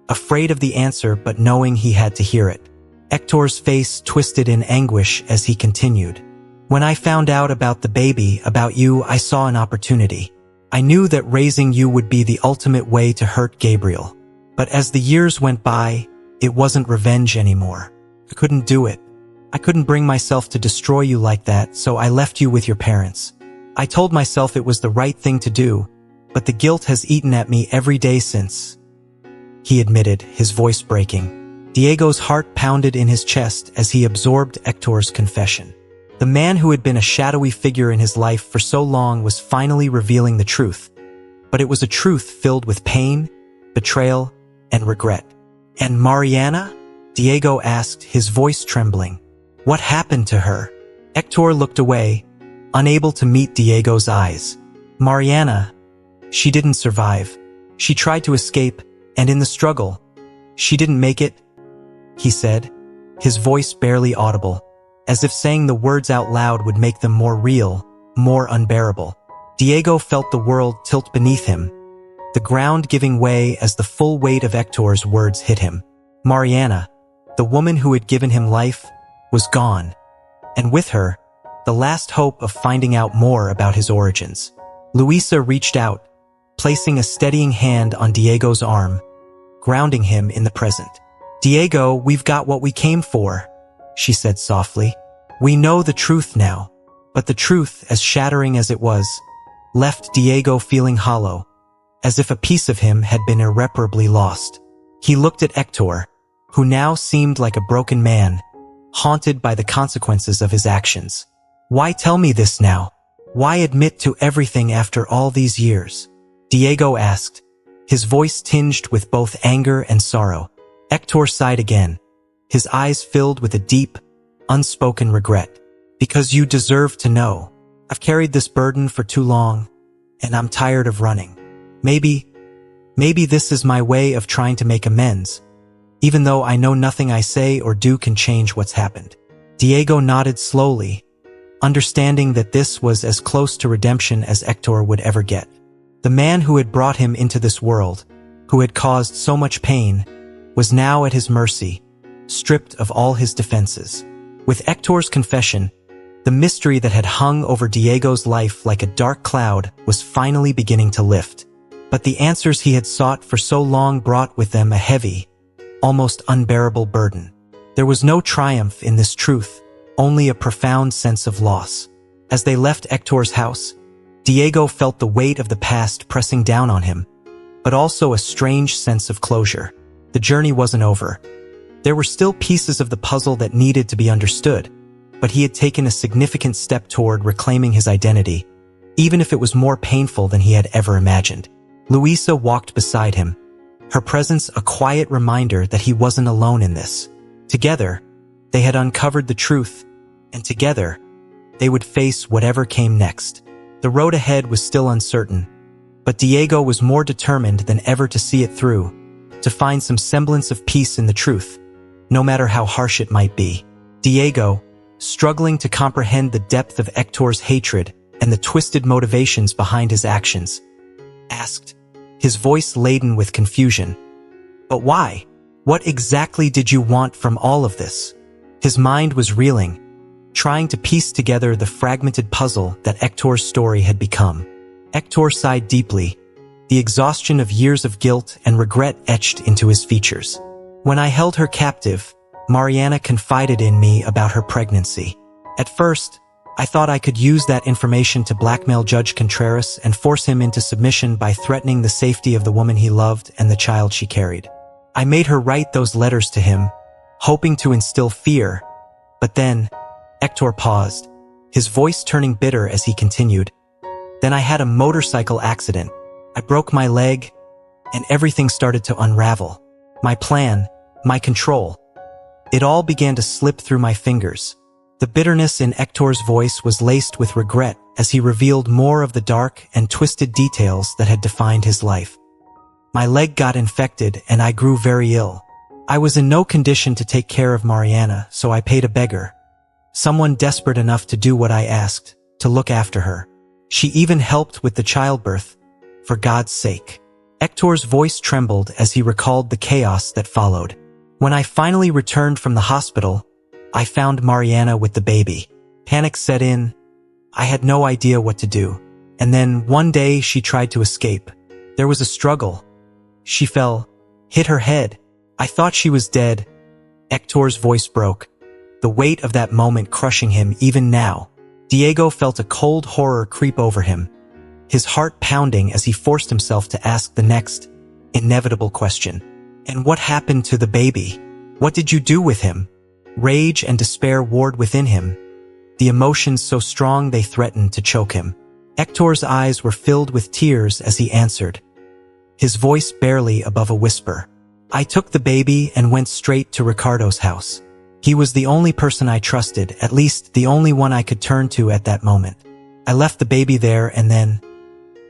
afraid of the answer but knowing he had to hear it. Hector's face twisted in anguish as he continued. "When I found out about the baby, about you, I saw an opportunity. I knew that raising you would be the ultimate way to hurt Gabriel. But as the years went by, it wasn't revenge anymore. I couldn't do it. I couldn't bring myself to destroy you like that, so I left you with your parents. I told myself it was the right thing to do, but the guilt has eaten at me every day since," he admitted, his voice breaking. Diego's heart pounded in his chest as he absorbed Hector's confession. The man who had been a shadowy figure in his life for so long was finally revealing the truth, but it was a truth filled with pain, betrayal, and regret. "And Mariana?" Diego asked, his voice trembling. "What happened to her?" Hector looked away, unable to meet Diego's eyes. "Mariana, she didn't survive. She tried to escape, and in the struggle, she didn't make it," he said, his voice barely audible, as if saying the words out loud would make them more real, more unbearable. Diego felt the world tilt beneath him, the ground giving way as the full weight of Hector's words hit him. Mariana, the woman who had given him life, was gone, and with her, the last hope of finding out more about his origins. Luisa reached out, placing a steadying hand on Diego's arm, grounding him in the present. "Diego, we've got what we came for," she said softly. "We know the truth now," but the truth, as shattering as it was, left Diego feeling hollow, as if a piece of him had been irreparably lost. He looked at Hector, who now seemed like a broken man, haunted by the consequences of his actions. "Why tell me this now? Why admit to everything after all these years?" Diego asked, his voice tinged with both anger and sorrow. Hector sighed again, his eyes filled with a deep, unspoken regret. "Because you deserve to know. I've carried this burden for too long, and I'm tired of running. Maybe this is my way of trying to make amends, even though I know nothing I say or do can change what's happened." Diego nodded slowly, understanding that this was as close to redemption as Hector would ever get. The man who had brought him into this world, who had caused so much pain, was now at his mercy, stripped of all his defenses. With Hector's confession, the mystery that had hung over Diego's life like a dark cloud was finally beginning to lift. But the answers he had sought for so long brought with them a heavy, almost unbearable burden. There was no triumph in this truth, only a profound sense of loss. As they left Hector's house, Diego felt the weight of the past pressing down on him, but also a strange sense of closure. The journey wasn't over. There were still pieces of the puzzle that needed to be understood, but he had taken a significant step toward reclaiming his identity, even if it was more painful than he had ever imagined. Luisa walked beside him, her presence a quiet reminder that he wasn't alone in this. Together, they had uncovered the truth, and together, they would face whatever came next. The road ahead was still uncertain, but Diego was more determined than ever to see it through, to find some semblance of peace in the truth, no matter how harsh it might be. Diego, struggling to comprehend the depth of Hector's hatred and the twisted motivations behind his actions, asked, his voice laden with confusion, "But why? What exactly did you want from all of this?" His mind was reeling, trying to piece together the fragmented puzzle that Hector's story had become. Hector sighed deeply, the exhaustion of years of guilt and regret etched into his features. "When I held her captive, Mariana confided in me about her pregnancy. At first, I thought I could use that information to blackmail Judge Contreras and force him into submission by threatening the safety of the woman he loved and the child she carried. I made her write those letters to him, hoping to instill fear, but then," Hector paused, his voice turning bitter as he continued, "then I had a motorcycle accident. I broke my leg, and everything started to unravel. My plan, my control. It all began to slip through my fingers." The bitterness in Hector's voice was laced with regret as he revealed more of the dark and twisted details that had defined his life. "My leg got infected and I grew very ill. I was in no condition to take care of Mariana, so I paid a beggar. Someone desperate enough to do what I asked, to look after her. She even helped with the childbirth, for God's sake." Hector's voice trembled as he recalled the chaos that followed. "When I finally returned from the hospital, I found Mariana with the baby. Panic set in. I had no idea what to do. And then one day she tried to escape. There was a struggle. She fell, hit her head. I thought she was dead." Hector's voice broke, the weight of that moment crushing him even now. Diego felt a cold horror creep over him, his heart pounding as he forced himself to ask the next, inevitable question. And what happened to the baby? What did you do with him? Rage and despair warred within him, the emotions so strong they threatened to choke him. Hector's eyes were filled with tears as he answered, his voice barely above a whisper. I took the baby and went straight to Ricardo's house. He was the only person I trusted, at least the only one I could turn to at that moment. I left the baby there and then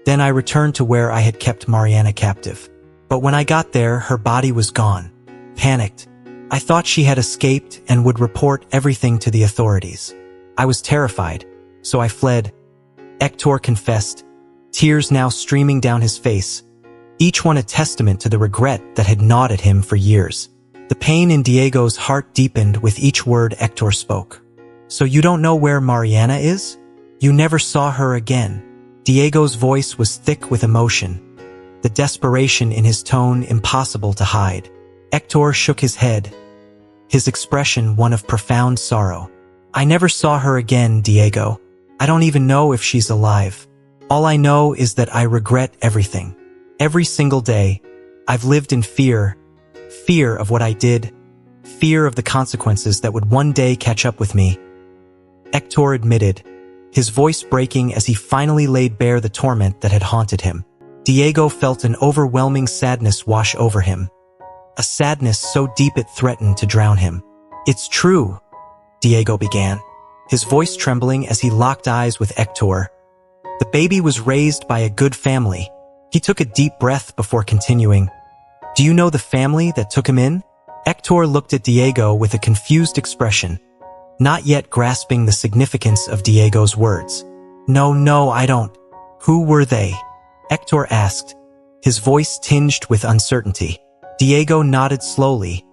I returned to where I had kept Mariana captive. But when I got there, her body was gone. Panicked, I thought she had escaped and would report everything to the authorities. I was terrified, so I fled. Hector confessed, tears now streaming down his face, each one a testament to the regret that had gnawed at him for years. The pain in Diego's heart deepened with each word Hector spoke. So you don't know where Mariana is? You never saw her again. Diego's voice was thick with emotion, the desperation in his tone impossible to hide. Hector shook his head, his expression one of profound sorrow. I never saw her again, Diego. I don't even know if she's alive. All I know is that I regret everything. Every single day, I've lived in fear of what I did, fear of the consequences that would one day catch up with me. Hector admitted, his voice breaking as he finally laid bare the torment that had haunted him. Diego felt an overwhelming sadness wash over him, a sadness so deep it threatened to drown him. It's true, Diego began, his voice trembling as he locked eyes with Hector. The baby was raised by a good family. He took a deep breath before continuing. Do you know the family that took him in? Hector looked at Diego with a confused expression, not yet grasping the significance of Diego's words. No, I don't. Who were they? Hector asked, his voice tinged with uncertainty. Diego nodded slowly,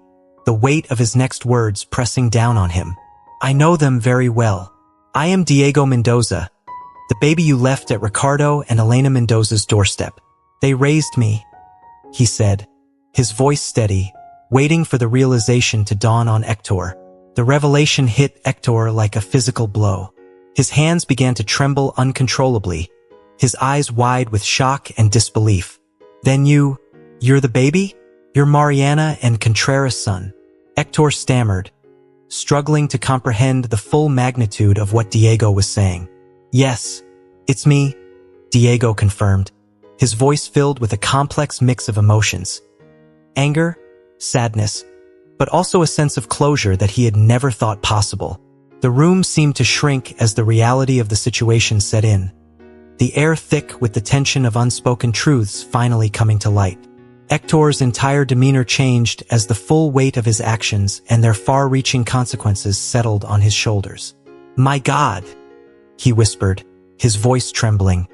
the weight of his next words pressing down on him. I know them very well. I am Diego Mendoza, the baby you left at Ricardo and Elena Mendoza's doorstep. They raised me, he said, his voice steady, waiting for the realization to dawn on Hector. The revelation hit Hector like a physical blow. His hands began to tremble uncontrollably, his eyes wide with shock and disbelief. Then you're the baby? You're Mariana and Contreras' son. Hector stammered, struggling to comprehend the full magnitude of what Diego was saying. Yes, it's me, Diego confirmed, his voice filled with a complex mix of emotions. Anger, sadness, but also a sense of closure that he had never thought possible. The room seemed to shrink as the reality of the situation set in, the air thick with the tension of unspoken truths finally coming to light. Hector's entire demeanor changed as the full weight of his actions and their far-reaching consequences settled on his shoulders. My God, he whispered, his voice trembling,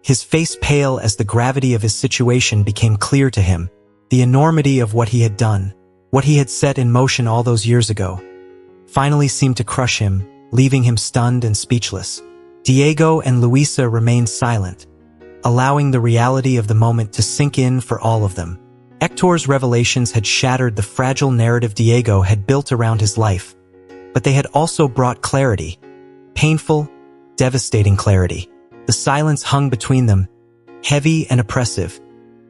his face pale as the gravity of his situation became clear to him. The enormity of what he had done, what he had set in motion all those years ago, finally seemed to crush him, leaving him stunned and speechless. Diego and Luisa remained silent, allowing the reality of the moment to sink in for all of them. Hector's revelations had shattered the fragile narrative Diego had built around his life, but they had also brought clarity, painful, devastating clarity. The silence hung between them, heavy and oppressive,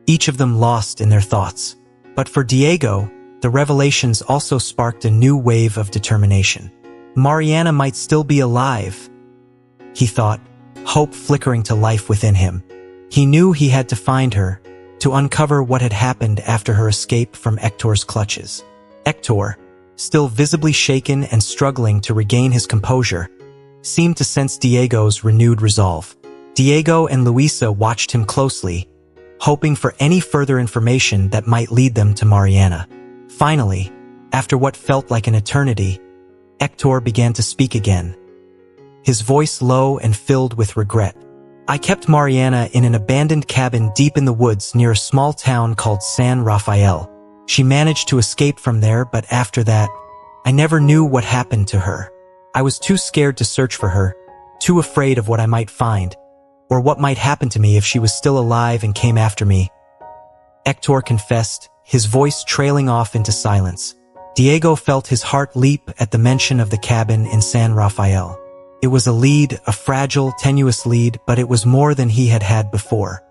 each of them lost in their thoughts. But for Diego, the revelations also sparked a new wave of determination. Mariana might still be alive, he thought, hope flickering to life within him. He knew he had to find her, to uncover what had happened after her escape from Hector's clutches. Hector, still visibly shaken and struggling to regain his composure, seemed to sense Diego's renewed resolve. Diego and Luisa watched him closely, hoping for any further information that might lead them to Mariana. Finally, after what felt like an eternity, Hector began to speak again, his voice low and filled with regret. I kept Mariana in an abandoned cabin deep in the woods near a small town called San Rafael. She managed to escape from there, but after that, I never knew what happened to her. I was too scared to search for her, too afraid of what I might find, or what might happen to me if she was still alive and came after me. Hector confessed, his voice trailing off into silence. Diego felt his heart leap at the mention of the cabin in San Rafael. It was a lead, a fragile, tenuous lead, but it was more than he had had before.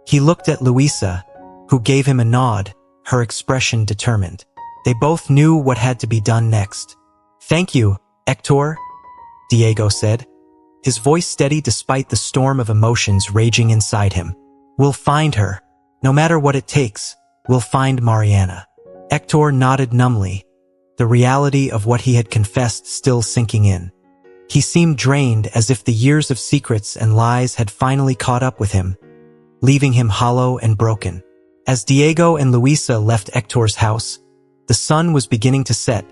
He looked at Luisa, who gave him a nod, her expression determined. They both knew what had to be done next. "Thank you, Hector," Diego said, his voice steady despite the storm of emotions raging inside him. "We'll find her. No matter what it takes, we'll find Mariana." Hector nodded numbly, the reality of what he had confessed still sinking in. He seemed drained, as if the years of secrets and lies had finally caught up with him, leaving him hollow and broken. As Diego and Luisa left Hector's house, the sun was beginning to set,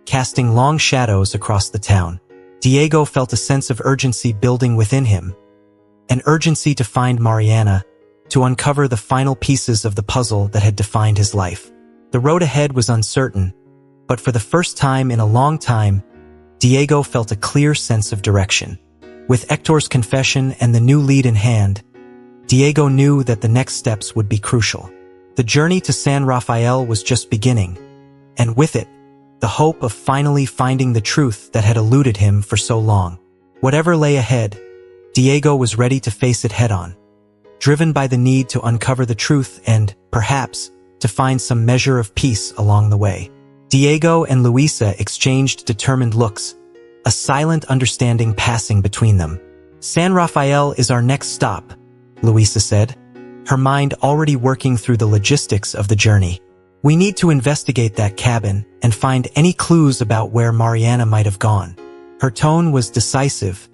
casting long shadows across the town. Diego felt a sense of urgency building within him, an urgency to find Mariana, to uncover the final pieces of the puzzle that had defined his life. The road ahead was uncertain, but for the first time in a long time, Diego felt a clear sense of direction. With Hector's confession and the new lead in hand, Diego knew that the next steps would be crucial. The journey to San Rafael was just beginning, and with it, the hope of finally finding the truth that had eluded him for so long. Whatever lay ahead, Diego was ready to face it head-on, driven by the need to uncover the truth and, perhaps, to find some measure of peace along the way. Diego and Luisa exchanged determined looks, a silent understanding passing between them. "San Rafael is our next stop," Luisa said, her mind already working through the logistics of the journey. "We need to investigate that cabin and find any clues about where Mariana might have gone." Her tone was decisive,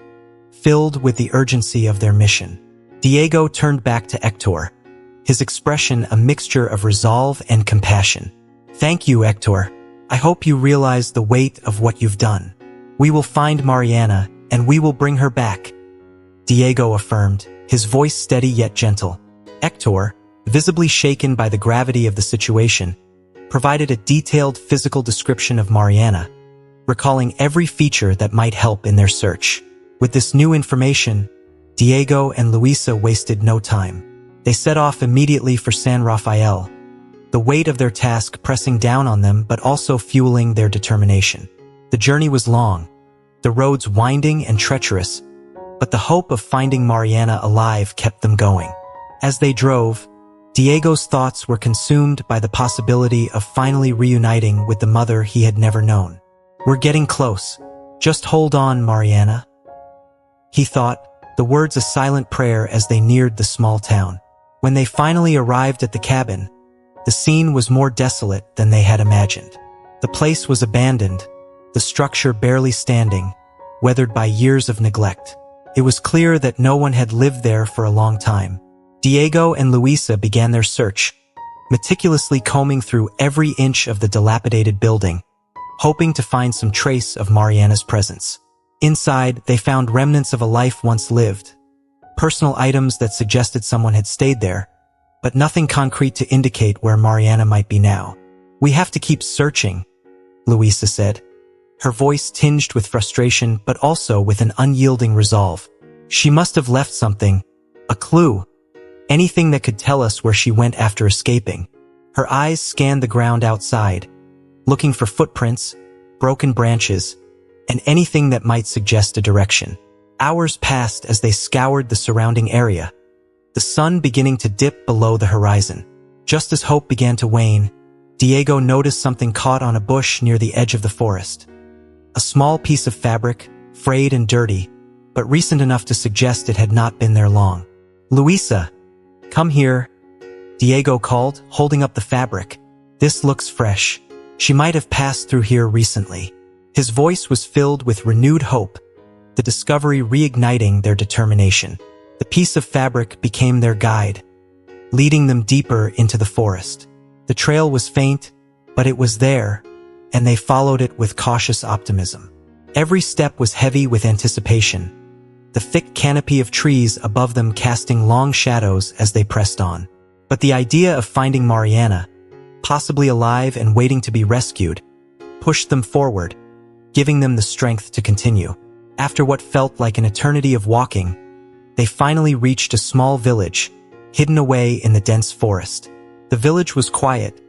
filled with the urgency of their mission. Diego turned back to Hector, his expression a mixture of resolve and compassion. "Thank you, Hector. I hope you realize the weight of what you've done. We will find Mariana, and we will bring her back," Diego affirmed, his voice steady yet gentle. Hector, visibly shaken by the gravity of the situation, provided a detailed physical description of Mariana, recalling every feature that might help in their search. With this new information, Diego and Luisa wasted no time. They set off immediately for San Rafael, the weight of their task pressing down on them but also fueling their determination. The journey was long, the roads winding and treacherous, but the hope of finding Mariana alive kept them going. As they drove, Diego's thoughts were consumed by the possibility of finally reuniting with the mother he had never known. "We're getting close. Just hold on, Mariana," he thought, the words a silent prayer as they neared the small town. When they finally arrived at the cabin, the scene was more desolate than they had imagined. The place was abandoned, the structure barely standing, weathered by years of neglect. It was clear that no one had lived there for a long time. Diego and Luisa began their search, meticulously combing through every inch of the dilapidated building, hoping to find some trace of Mariana's presence. Inside, they found remnants of a life once lived, personal items that suggested someone had stayed there, but nothing concrete to indicate where Mariana might be now. "We have to keep searching," Luisa said, her voice tinged with frustration but also with an unyielding resolve. "She must have left something, a clue, anything that could tell us where she went after escaping." Her eyes scanned the ground outside, looking for footprints, broken branches, and anything that might suggest a direction. Hours passed as they scoured the surrounding area, the sun beginning to dip below the horizon. Just as hope began to wane, Diego noticed something caught on a bush near the edge of the forest. A small piece of fabric, frayed and dirty, but recent enough to suggest it had not been there long. "Luisa, come here," Diego called, holding up the fabric. "This looks fresh. She might have passed through here recently." His voice was filled with renewed hope, the discovery reigniting their determination. The piece of fabric became their guide, leading them deeper into the forest. The trail was faint, but it was there, and they followed it with cautious optimism. Every step was heavy with anticipation, the thick canopy of trees above them casting long shadows as they pressed on. But the idea of finding Mariana, possibly alive and waiting to be rescued, pushed them forward, giving them the strength to continue. After what felt like an eternity of walking, they finally reached a small village, hidden away in the dense forest. The village was quiet,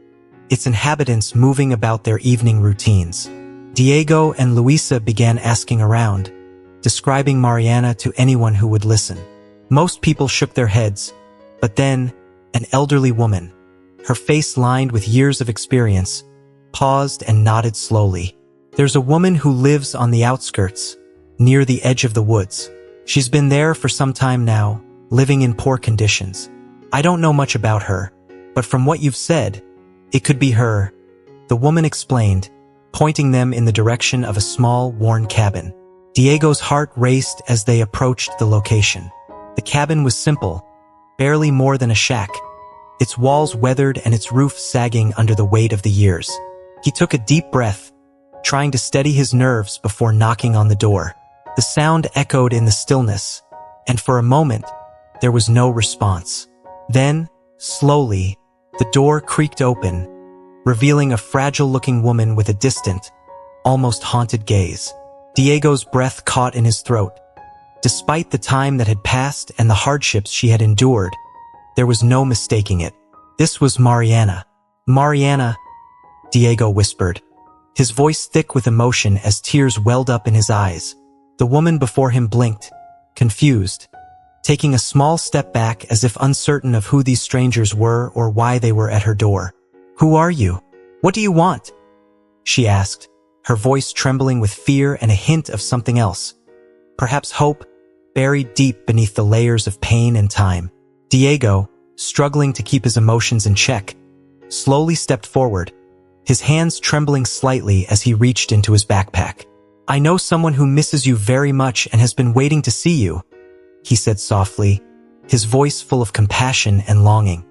its inhabitants moving about their evening routines. Diego and Luisa began asking around, describing Mariana to anyone who would listen. Most people shook their heads, but then, an elderly woman, her face lined with years of experience, paused and nodded slowly. There's a woman who lives on the outskirts, near the edge of the woods. She's been there for some time now, living in poor conditions. I don't know much about her, but from what you've said, it could be her, the woman explained, pointing them in the direction of a small, worn cabin. Diego's heart raced as they approached the location. The cabin was simple, barely more than a shack, its walls weathered and its roof sagging under the weight of the years. He took a deep breath, trying to steady his nerves before knocking on the door. The sound echoed in the stillness, and for a moment, there was no response. Then, slowly, the door creaked open, revealing a fragile-looking woman with a distant, almost haunted gaze. Diego's breath caught in his throat. Despite the time that had passed and the hardships she had endured, there was no mistaking it. This was Mariana. Mariana, Diego whispered, his voice thick with emotion as tears welled up in his eyes. The woman before him blinked, confused, taking a small step back as if uncertain of who these strangers were or why they were at her door. "Who are you? What do you want?" she asked, her voice trembling with fear and a hint of something else. Perhaps hope, buried deep beneath the layers of pain and time. Diego, struggling to keep his emotions in check, slowly stepped forward, his hands trembling slightly as he reached into his backpack. "I know someone who misses you very much and has been waiting to see you," he said softly, his voice full of compassion and longing.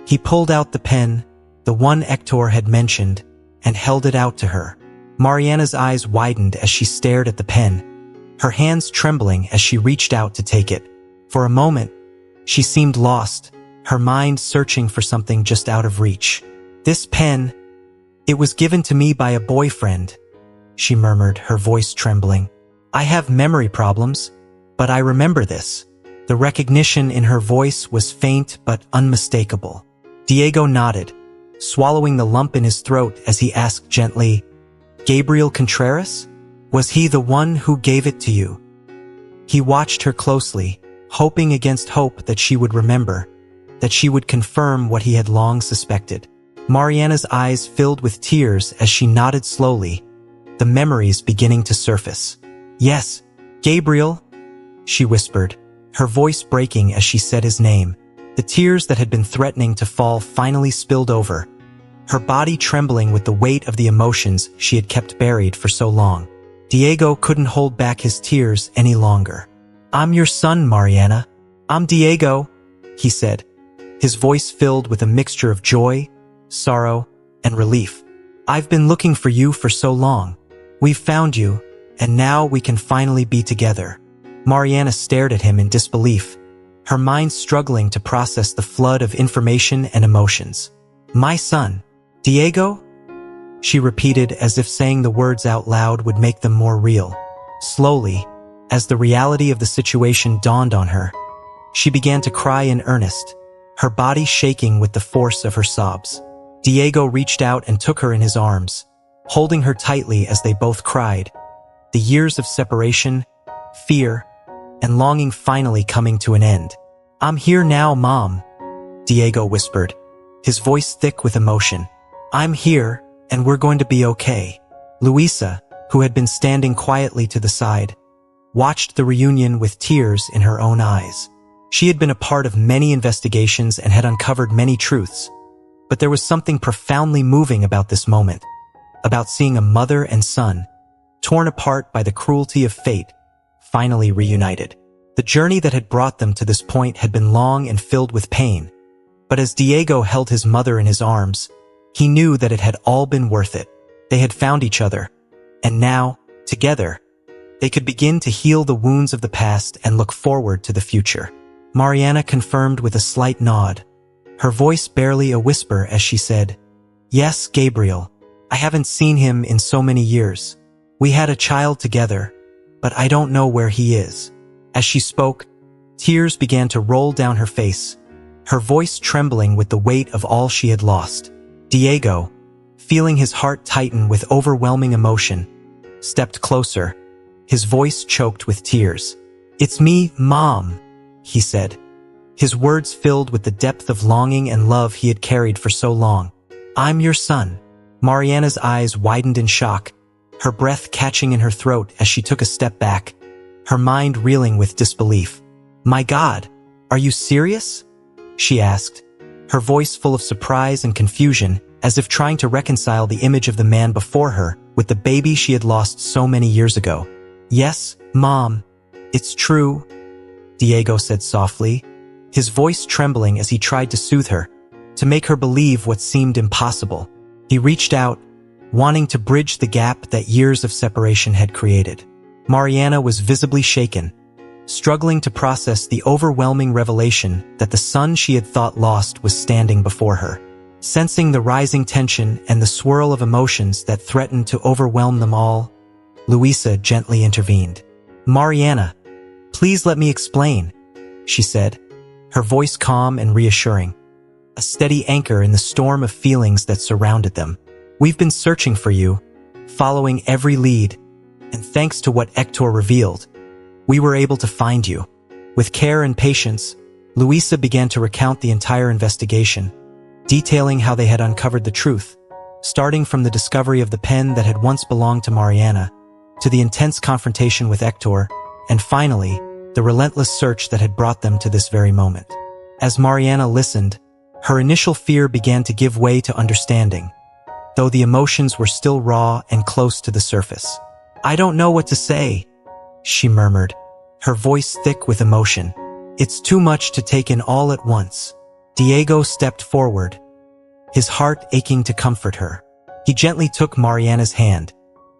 He pulled out the pen, the one Hector had mentioned, and held it out to her. Mariana's eyes widened as she stared at the pen, her hands trembling as she reached out to take it. For a moment, she seemed lost, her mind searching for something just out of reach. "This pen, it was given to me by a boyfriend," she murmured, her voice trembling. "I have memory problems, but I remember this." The recognition in her voice was faint but unmistakable. Diego nodded, swallowing the lump in his throat as he asked gently, "Gabriel Contreras? Was he the one who gave it to you?" He watched her closely, hoping against hope that she would remember, that she would confirm what he had long suspected. Mariana's eyes filled with tears as she nodded slowly, the memories beginning to surface. "Yes, Gabriel," she whispered, her voice breaking as she said his name. The tears that had been threatening to fall finally spilled over, her body trembling with the weight of the emotions she had kept buried for so long. Diego couldn't hold back his tears any longer. "I'm your son, Mariana. I'm Diego," he said, his voice filled with a mixture of joy, sorrow, and relief. "I've been looking for you for so long. We've found you, and now we can finally be together." Mariana stared at him in disbelief, her mind struggling to process the flood of information and emotions. "My son, Diego?" she repeated as if saying the words out loud would make them more real. Slowly, as the reality of the situation dawned on her, she began to cry in earnest, her body shaking with the force of her sobs. Diego reached out and took her in his arms, holding her tightly as they both cried, the years of separation, fear, and longing finally coming to an end. "I'm here now, Mom," Diego whispered, his voice thick with emotion. "I'm here, and we're going to be okay." Luisa, who had been standing quietly to the side, watched the reunion with tears in her own eyes. She had been a part of many investigations and had uncovered many truths, but there was something profoundly moving about this moment, about seeing a mother and son, torn apart by the cruelty of fate, finally reunited. The journey that had brought them to this point had been long and filled with pain, but as Diego held his mother in his arms, he knew that it had all been worth it. They had found each other, and now, together, they could begin to heal the wounds of the past and look forward to the future. Mariana confirmed with a slight nod, her voice barely a whisper as she said, "Yes, Gabriel. I haven't seen him in so many years. We had a child together, but I don't know where he is." As she spoke, tears began to roll down her face, her voice trembling with the weight of all she had lost. Diego, feeling his heart tighten with overwhelming emotion, stepped closer, his voice choked with tears. "It's me, Mom," he said, his words filled with the depth of longing and love he had carried for so long. "I'm your son." Mariana's eyes widened in shock, her breath catching in her throat as she took a step back, her mind reeling with disbelief. "My God, are you serious?" she asked, her voice full of surprise and confusion, as if trying to reconcile the image of the man before her with the baby she had lost so many years ago. "Yes, Mom, it's true," Diego said softly, his voice trembling as he tried to soothe her, to make her believe what seemed impossible. He reached out, wanting to bridge the gap that years of separation had created. Mariana was visibly shaken, struggling to process the overwhelming revelation that the son she had thought lost was standing before her. Sensing the rising tension and the swirl of emotions that threatened to overwhelm them all, Luisa gently intervened. "Mariana, please let me explain," she said, her voice calm and reassuring, a steady anchor in the storm of feelings that surrounded them. "We've been searching for you, following every lead, and thanks to what Hector revealed, we were able to find you." With care and patience, Luisa began to recount the entire investigation, detailing how they had uncovered the truth, starting from the discovery of the pen that had once belonged to Mariana, to the intense confrontation with Hector, and finally, the relentless search that had brought them to this very moment. As Mariana listened, her initial fear began to give way to understanding, though the emotions were still raw and close to the surface. "I don't know what to say," she murmured, her voice thick with emotion. "It's too much to take in all at once." Diego stepped forward, his heart aching to comfort her. He gently took Mariana's hand,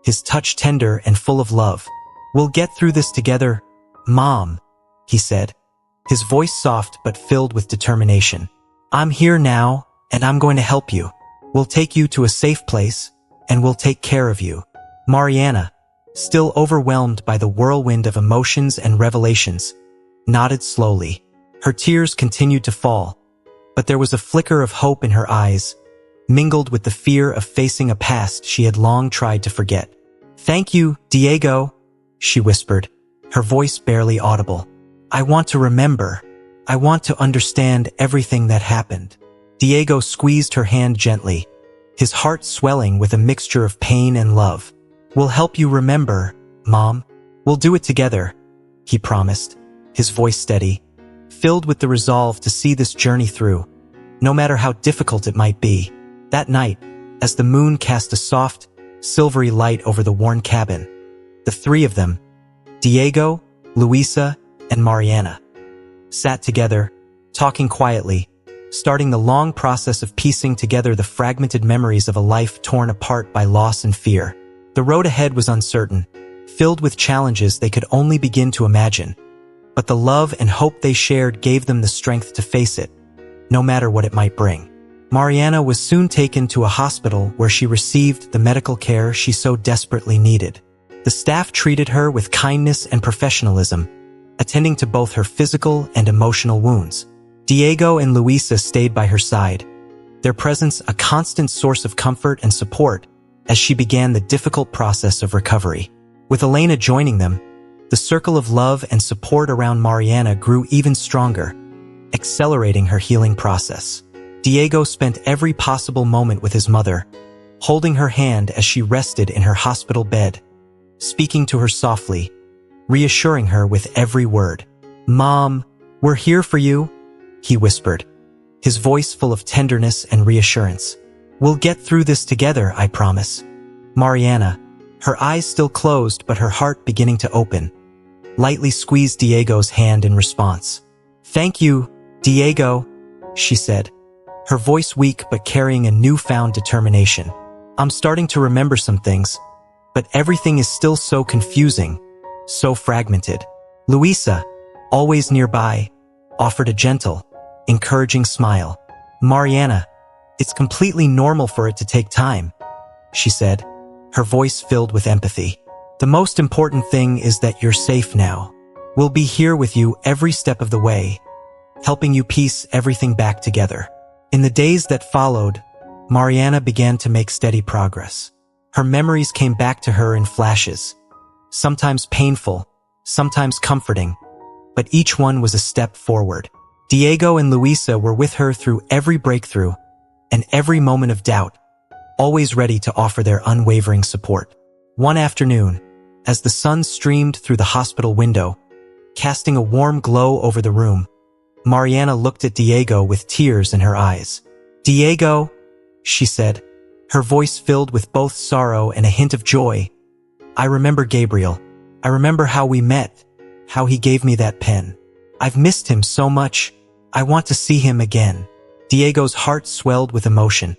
his touch tender and full of love. "We'll get through this together, Mom," he said, his voice soft but filled with determination. "I'm here now, and I'm going to help you. We'll take you to a safe place, and we'll take care of you." Mariana, still overwhelmed by the whirlwind of emotions and revelations, nodded slowly. Her tears continued to fall, but there was a flicker of hope in her eyes, mingled with the fear of facing a past she had long tried to forget. "Thank you, Diego," she whispered, her voice barely audible. "I want to remember. I want to understand everything that happened." Diego squeezed her hand gently, his heart swelling with a mixture of pain and love. "We'll help you remember, Mom. We'll do it together," he promised, his voice steady, filled with the resolve to see this journey through, no matter how difficult it might be. That night, as the moon cast a soft, silvery light over the worn cabin, the three of them, Diego, Luisa, and Mariana, sat together, talking quietly, starting the long process of piecing together the fragmented memories of a life torn apart by loss and fear. The road ahead was uncertain, filled with challenges they could only begin to imagine, but the love and hope they shared gave them the strength to face it, no matter what it might bring. Mariana was soon taken to a hospital where she received the medical care she so desperately needed. The staff treated her with kindness and professionalism, attending to both her physical and emotional wounds. Diego and Luisa stayed by her side, their presence a constant source of comfort and support as she began the difficult process of recovery. With Elena joining them, the circle of love and support around Mariana grew even stronger, accelerating her healing process. Diego spent every possible moment with his mother, holding her hand as she rested in her hospital bed, speaking to her softly, reassuring her with every word. "Mom, we're here for you," he whispered, his voice full of tenderness and reassurance. "We'll get through this together, I promise." Mariana, her eyes still closed but her heart beginning to open, lightly squeezed Diego's hand in response. "Thank you, Diego," she said, her voice weak but carrying a newfound determination. "I'm starting to remember some things, but everything is still so confusing, so fragmented." Luisa, always nearby, offered a gentle, encouraging smile. "Mariana, it's completely normal for it to take time," she said, her voice filled with empathy. "The most important thing is that you're safe now. We'll be here with you every step of the way, helping you piece everything back together." In the days that followed, Mariana began to make steady progress. Her memories came back to her in flashes, sometimes painful, sometimes comforting, but each one was a step forward. Diego and Luisa were with her through every breakthrough and every moment of doubt, always ready to offer their unwavering support. One afternoon, as the sun streamed through the hospital window, casting a warm glow over the room, Mariana looked at Diego with tears in her eyes. "Diego," she said, her voice filled with both sorrow and a hint of joy, "I remember Gabriel. I remember how we met, how he gave me that pen. I've missed him so much. I want to see him again." Diego's heart swelled with emotion,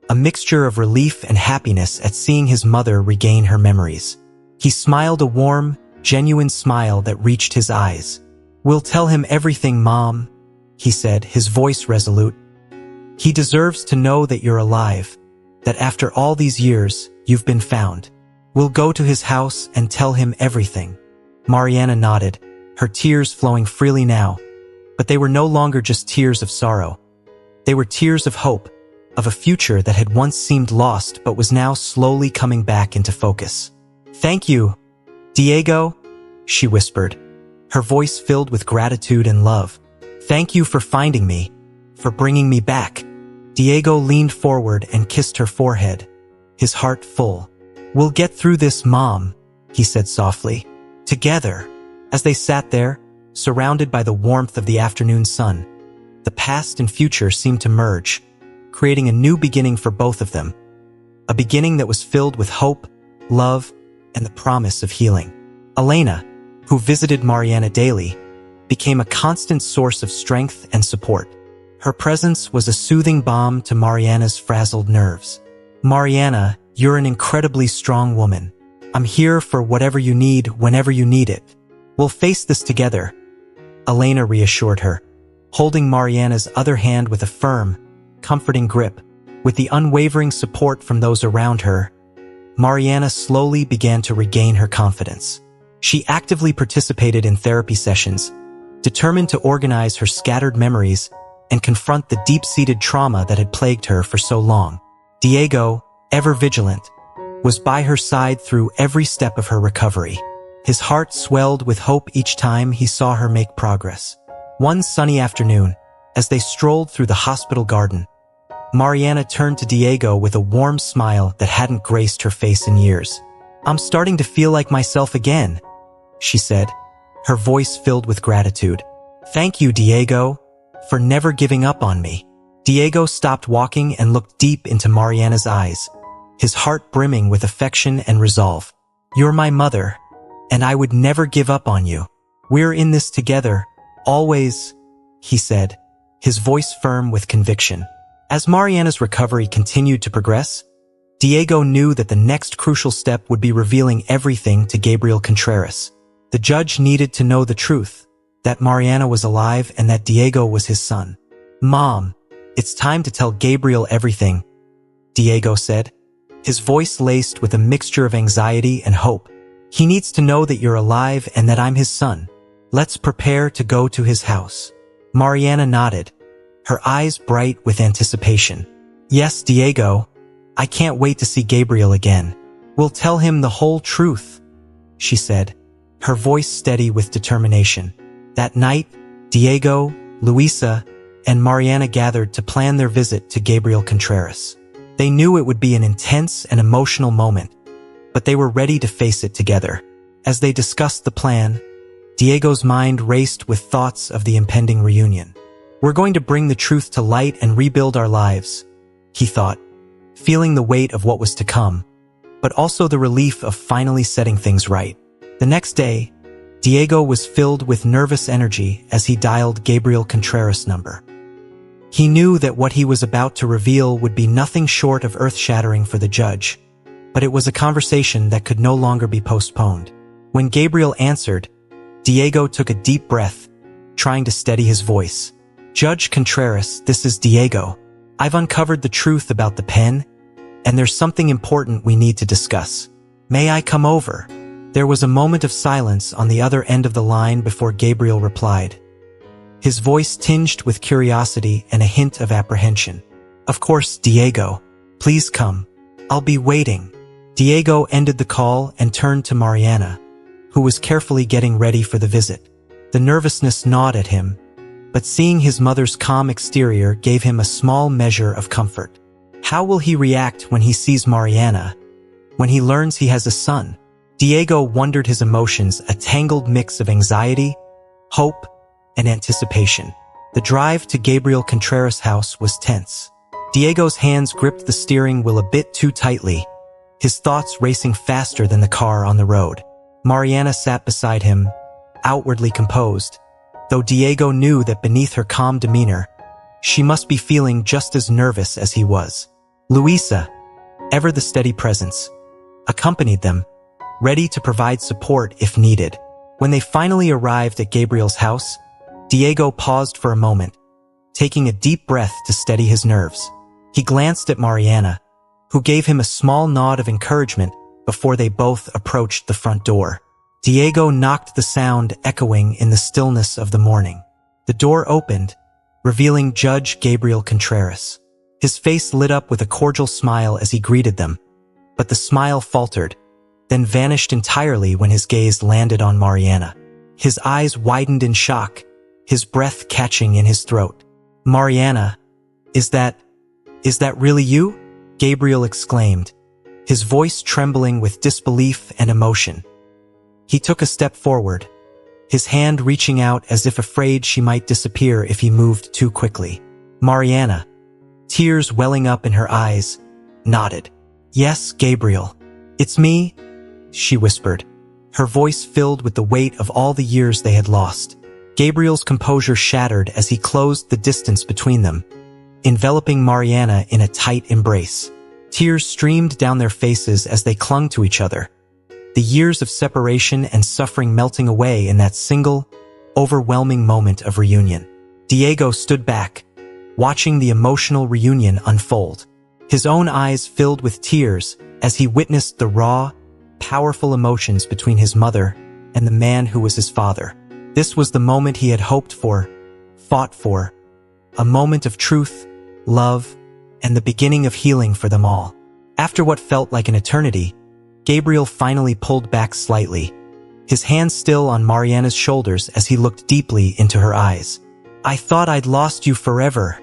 a mixture of relief and happiness at seeing his mother regain her memories. He smiled a warm, genuine smile that reached his eyes. "We'll tell him everything, Mom," he said, his voice resolute. "He deserves to know that you're alive, that after all these years, you've been found. We'll go to his house and tell him everything." Mariana nodded, her tears flowing freely now, but they were no longer just tears of sorrow. They were tears of hope, of a future that had once seemed lost but was now slowly coming back into focus. "Thank you, Diego," she whispered, her voice filled with gratitude and love. "Thank you for finding me, for bringing me back." Diego leaned forward and kissed her forehead, his heart full. "We'll get through this, Mom," he said softly. Together, as they sat there, surrounded by the warmth of the afternoon sun, the past and future seemed to merge, creating a new beginning for both of them. A beginning that was filled with hope, love, and the promise of healing. Elena, who visited Mariana daily, became a constant source of strength and support. Her presence was a soothing balm to Mariana's frazzled nerves. "Mariana, you're an incredibly strong woman. I'm here for whatever you need whenever you need it. We'll face this together," Elena reassured her, holding Mariana's other hand with a firm, comforting grip. With the unwavering support from those around her, Mariana slowly began to regain her confidence. She actively participated in therapy sessions, determined to organize her scattered memories and confront the deep-seated trauma that had plagued her for so long. Diego, ever vigilant, was by her side through every step of her recovery. His heart swelled with hope each time he saw her make progress. One sunny afternoon, as they strolled through the hospital garden, Mariana turned to Diego with a warm smile that hadn't graced her face in years. "I'm starting to feel like myself again," she said, her voice filled with gratitude. "Thank you, Diego, for never giving up on me." Diego stopped walking and looked deep into Mariana's eyes, his heart brimming with affection and resolve. "You're my mother, and I would never give up on you. We're in this together, always," he said, his voice firm with conviction. As Mariana's recovery continued to progress, Diego knew that the next crucial step would be revealing everything to Gabriel Contreras. The judge needed to know the truth, that Mariana was alive and that Diego was his son. "Mom, it's time to tell Gabriel everything," Diego said, his voice laced with a mixture of anxiety and hope. "He needs to know that you're alive and that I'm his son. Let's prepare to go to his house." Mariana nodded, her eyes bright with anticipation. "Yes, Diego, I can't wait to see Gabriel again. We'll tell him the whole truth," she said, her voice steady with determination. That night, Diego, Luisa, and Mariana gathered to plan their visit to Gabriel Contreras. They knew it would be an intense and emotional moment, but they were ready to face it together. As they discussed the plan, Diego's mind raced with thoughts of the impending reunion. "We're going to bring the truth to light and rebuild our lives," he thought, feeling the weight of what was to come, but also the relief of finally setting things right. The next day, Diego was filled with nervous energy as he dialed Gabriel Contreras' number. He knew that what he was about to reveal would be nothing short of earth-shattering for the judge, but it was a conversation that could no longer be postponed. When Gabriel answered, Diego took a deep breath, trying to steady his voice. "Judge Contreras, this is Diego. I've uncovered the truth about the pen, and there's something important we need to discuss. May I come over?" There was a moment of silence on the other end of the line before Gabriel replied, his voice tinged with curiosity and a hint of apprehension. "Of course, Diego. Please come. I'll be waiting." Diego ended the call and turned to Mariana, who was carefully getting ready for the visit. The nervousness gnawed at him, but seeing his mother's calm exterior gave him a small measure of comfort. How will he react when he sees Mariana, when he learns he has a son? Diego wondered, his emotions a tangled mix of anxiety, hope, and anticipation. The drive to Gabriel Contreras' house was tense. Diego's hands gripped the steering wheel a bit too tightly, his thoughts racing faster than the car on the road. Mariana sat beside him, outwardly composed, though Diego knew that beneath her calm demeanor, she must be feeling just as nervous as he was. Luisa, ever the steady presence, accompanied them, ready to provide support if needed. When they finally arrived at Gabriel's house, Diego paused for a moment, taking a deep breath to steady his nerves. He glanced at Mariana, who gave him a small nod of encouragement before they both approached the front door. Diego knocked, the sound echoing in the stillness of the morning. The door opened, revealing Judge Gabriel Contreras. His face lit up with a cordial smile as he greeted them, but the smile faltered, then vanished entirely when his gaze landed on Mariana. His eyes widened in shock, his breath catching in his throat. "Mariana, is that really you?" Gabriel exclaimed, his voice trembling with disbelief and emotion. He took a step forward, his hand reaching out as if afraid she might disappear if he moved too quickly. Mariana, tears welling up in her eyes, nodded. "Yes, Gabriel. It's me," she whispered, her voice filled with the weight of all the years they had lost. Gabriel's composure shattered as he closed the distance between them, enveloping Mariana in a tight embrace. Tears streamed down their faces as they clung to each other, the years of separation and suffering melting away in that single, overwhelming moment of reunion. Diego stood back, watching the emotional reunion unfold. His own eyes filled with tears as he witnessed the raw, powerful emotions between his mother and the man who was his father. This was the moment he had hoped for, fought for, a moment of truth, love, and the beginning of healing for them all. After what felt like an eternity, Gabriel finally pulled back slightly, his hand still on Mariana's shoulders as he looked deeply into her eyes. "I thought I'd lost you forever,"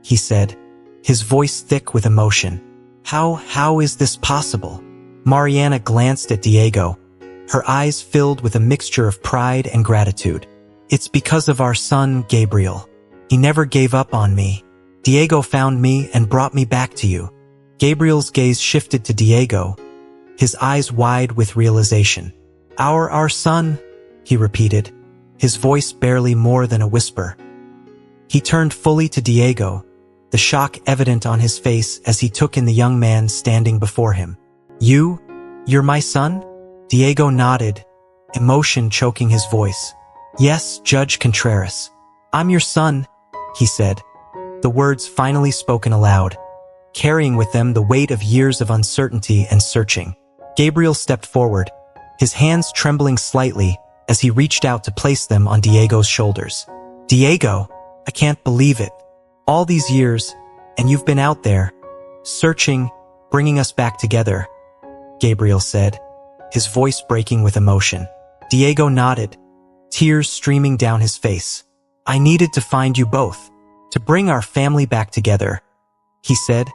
he said, his voice thick with emotion. How is this possible?" Mariana glanced at Diego, her eyes filled with a mixture of pride and gratitude. "It's because of our son, Gabriel. He never gave up on me. Diego found me and brought me back to you." Gabriel's gaze shifted to Diego, his eyes wide with realization. Our son," he repeated, his voice barely more than a whisper. He turned fully to Diego, the shock evident on his face as he took in the young man standing before him. You're my son?" Diego nodded, emotion choking his voice. "Yes, Judge Contreras. I'm your son," he said, the words finally spoken aloud, carrying with them the weight of years of uncertainty and searching. Gabriel stepped forward, his hands trembling slightly as he reached out to place them on Diego's shoulders. "Diego, I can't believe it. All these years, and you've been out there, searching, bringing us back together," Gabriel said, his voice breaking with emotion. Diego nodded, tears streaming down his face. "I needed to find you both, to bring our family back together," he said,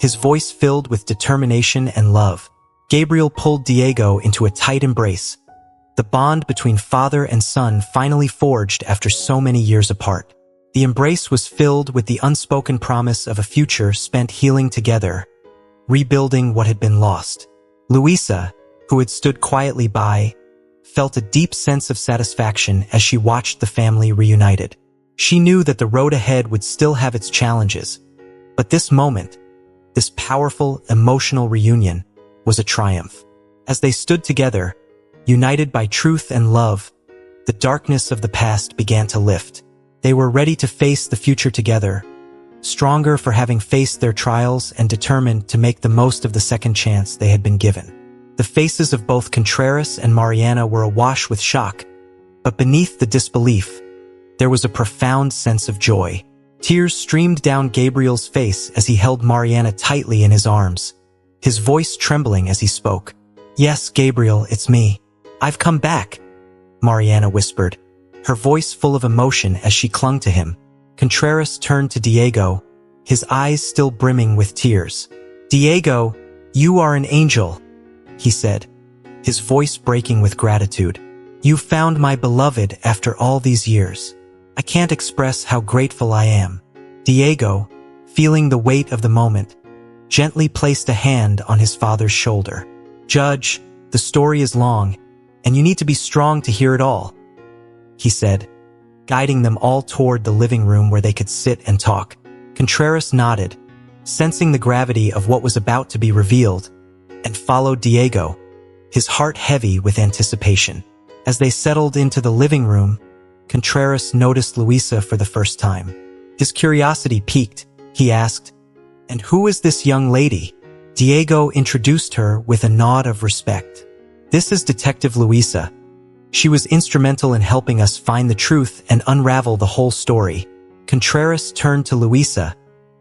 his voice filled with determination and love. Gabriel pulled Diego into a tight embrace, the bond between father and son finally forged after so many years apart. The embrace was filled with the unspoken promise of a future spent healing together, rebuilding what had been lost. Luisa, who had stood quietly by, felt a deep sense of satisfaction as she watched the family reunited. She knew that the road ahead would still have its challenges, but this moment, this powerful, emotional reunion, was a triumph. As they stood together, united by truth and love, the darkness of the past began to lift. They were ready to face the future together, stronger for having faced their trials and determined to make the most of the second chance they had been given. The faces of both Contreras and Mariana were awash with shock, but beneath the disbelief, there was a profound sense of joy. Tears streamed down Gabriel's face as he held Mariana tightly in his arms, his voice trembling as he spoke. "Yes, Gabriel, it's me. I've come back, Mariana whispered, her voice full of emotion as she clung to him. Contreras turned to Diego, his eyes still brimming with tears. Diego, you are an angel, he said, his voice breaking with gratitude. You found my beloved after all these years. I can't express how grateful I am. Diego, feeling the weight of the moment, gently placed a hand on his father's shoulder. Judge, the story is long, and you need to be strong to hear it all, he said, guiding them all toward the living room where they could sit and talk. Contreras nodded, sensing the gravity of what was about to be revealed, and followed Diego, his heart heavy with anticipation. As they settled into the living room, Contreras noticed Luisa for the first time. His curiosity piqued. He asked, "And who is this young lady?" Diego introduced her with a nod of respect. "This is Detective Luisa. She was instrumental in helping us find the truth and unravel the whole story." Contreras turned to Luisa,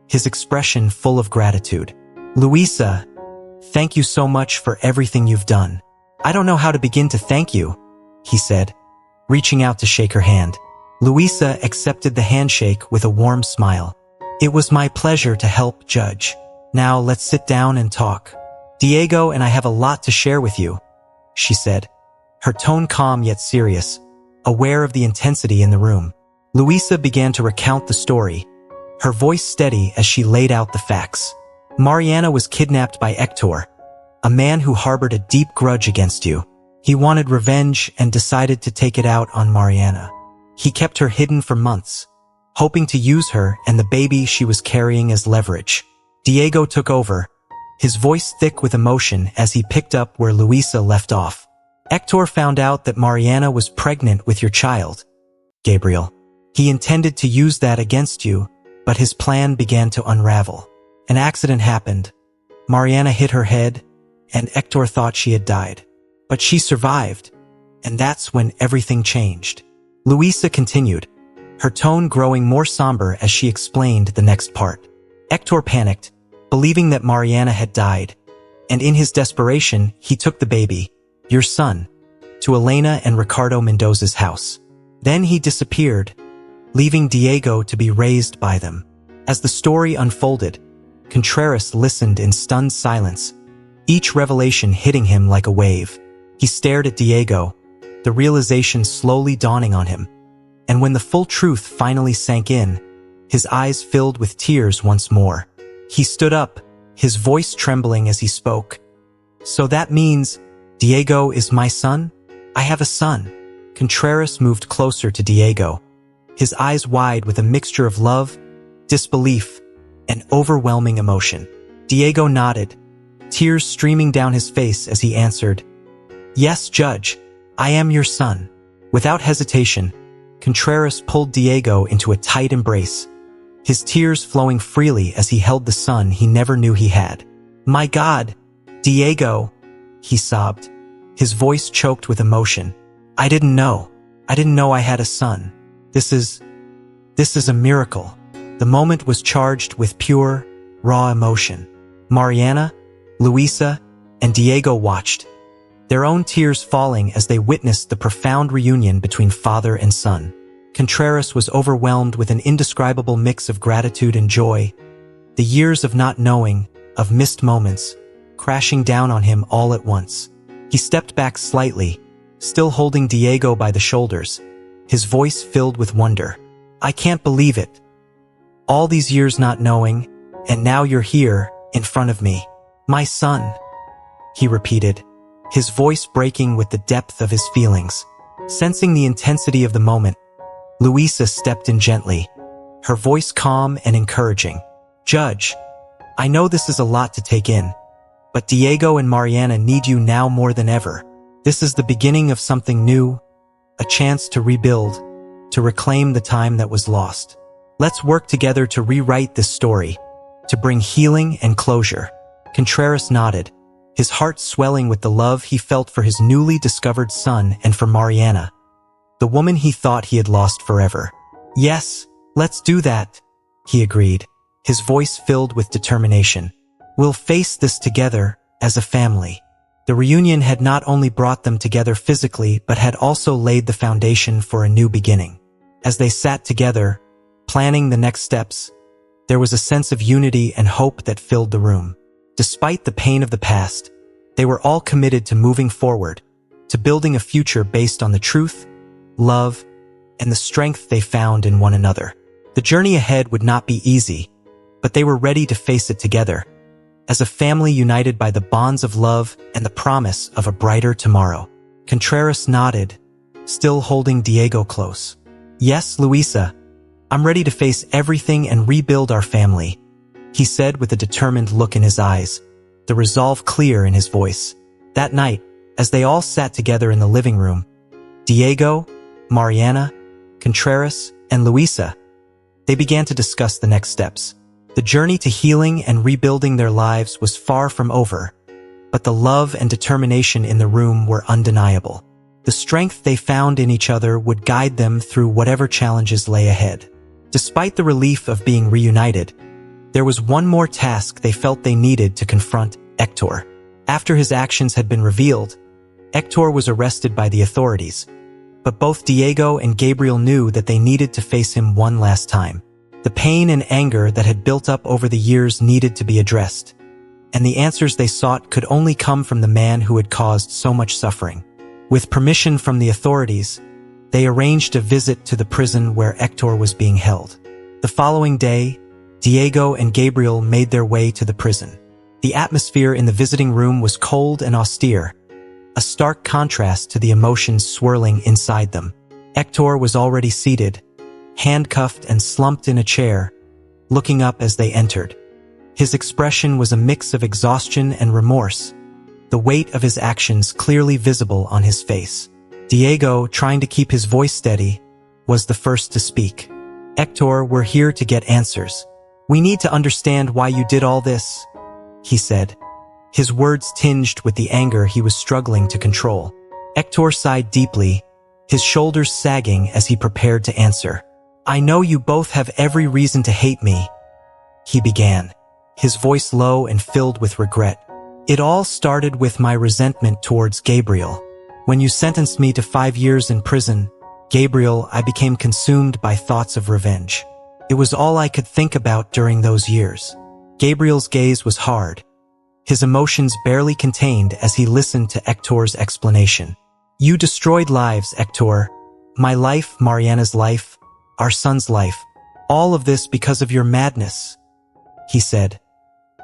his expression full of gratitude. "Luisa, thank you so much for everything you've done. I don't know how to begin to thank you," he said, reaching out to shake her hand. Luisa accepted the handshake with a warm smile. "It was my pleasure to help, Judge. Now let's sit down and talk. Diego and I have a lot to share with you," she said, her tone calm yet serious, aware of the intensity in the room. Luisa began to recount the story, her voice steady as she laid out the facts. "Mariana was kidnapped by Hector, a man who harbored a deep grudge against you. He wanted revenge and decided to take it out on Mariana. He kept her hidden for months, hoping to use her and the baby she was carrying as leverage." Diego took over, his voice thick with emotion as he picked up where Luisa left off. "Hector found out that Mariana was pregnant with your child, Gabriel. He intended to use that against you, but his plan began to unravel. An accident happened. Mariana hit her head, and Hector thought she had died. But she survived, and that's when everything changed." Luisa continued, her tone growing more somber as she explained the next part. "Hector panicked, believing that Mariana had died, and in his desperation, he took the baby, your son, to Elena and Ricardo Mendoza's house. Then he disappeared, leaving Diego to be raised by them." As the story unfolded, Contreras listened in stunned silence, each revelation hitting him like a wave. He stared at Diego, the realization slowly dawning on him, and when the full truth finally sank in, his eyes filled with tears once more. He stood up, his voice trembling as he spoke. "So that means Diego is my son? I have a son." Contreras moved closer to Diego, his eyes wide with a mixture of love, disbelief, and overwhelming emotion. Diego nodded, tears streaming down his face as he answered, "Yes, Judge, I am your son." Without hesitation, Contreras pulled Diego into a tight embrace, his tears flowing freely as he held the son he never knew he had. "My God, Diego," he sobbed, his voice choked with emotion. I didn't know I had a son. This is a miracle." The moment was charged with pure, raw emotion. Mariana, Luisa, and Diego watched, their own tears falling as they witnessed the profound reunion between father and son. Contreras was overwhelmed with an indescribable mix of gratitude and joy, the years of not knowing, of missed moments, crashing down on him all at once. He stepped back slightly, still holding Diego by the shoulders, his voice filled with wonder. "I can't believe it. All these years not knowing, and now you're here, in front of me. My son," he repeated, his voice breaking with the depth of his feelings. Sensing the intensity of the moment, Luisa stepped in gently, her voice calm and encouraging. "Judge, I know this is a lot to take in, but Diego and Mariana need you now more than ever. This is the beginning of something new, a chance to rebuild, to reclaim the time that was lost. Let's work together to rewrite this story, to bring healing and closure." Contreras nodded, his heart swelling with the love he felt for his newly discovered son and for Mariana, the woman he thought he had lost forever. "Yes, let's do that," he agreed, his voice filled with determination. "We'll face this together, as a family." The reunion had not only brought them together physically, but had also laid the foundation for a new beginning. As they sat together, planning the next steps, there was a sense of unity and hope that filled the room. Despite the pain of the past, they were all committed to moving forward, to building a future based on the truth, love, and the strength they found in one another. The journey ahead would not be easy, but they were ready to face it together, as a family united by the bonds of love and the promise of a brighter tomorrow. Contreras nodded, still holding Diego close. "Yes, Luisa, I'm ready to face everything and rebuild our family," he said with a determined look in his eyes, the resolve clear in his voice. That night, as they all sat together in the living room, Diego, Mariana, Contreras, and Luisa, they began to discuss the next steps. The journey to healing and rebuilding their lives was far from over, but the love and determination in the room were undeniable. The strength they found in each other would guide them through whatever challenges lay ahead. Despite the relief of being reunited, there was one more task they felt they needed to confront: Hector. After his actions had been revealed, Hector was arrested by the authorities, but both Diego and Gabriel knew that they needed to face him one last time. The pain and anger that had built up over the years needed to be addressed, and the answers they sought could only come from the man who had caused so much suffering. With permission from the authorities, they arranged a visit to the prison where Hector was being held. The following day, Diego and Gabriel made their way to the prison. The atmosphere in the visiting room was cold and austere, a stark contrast to the emotions swirling inside them. Hector was already seated, handcuffed and slumped in a chair, looking up as they entered. His expression was a mix of exhaustion and remorse, the weight of his actions clearly visible on his face. Diego, trying to keep his voice steady, was the first to speak. "Hector, we're here to get answers. We need to understand why you did all this," he said, his words tinged with the anger he was struggling to control. Hector sighed deeply, his shoulders sagging as he prepared to answer. "I know you both have every reason to hate me," he began, his voice low and filled with regret. "It all started with my resentment towards Gabriel. When you sentenced me to 5 years in prison, Gabriel, I became consumed by thoughts of revenge. It was all I could think about during those years." Gabriel's gaze was hard, his emotions barely contained as he listened to Hector's explanation. "You destroyed lives, Hector. My life, Mariana's life, our son's life. All of this because of your madness," he said,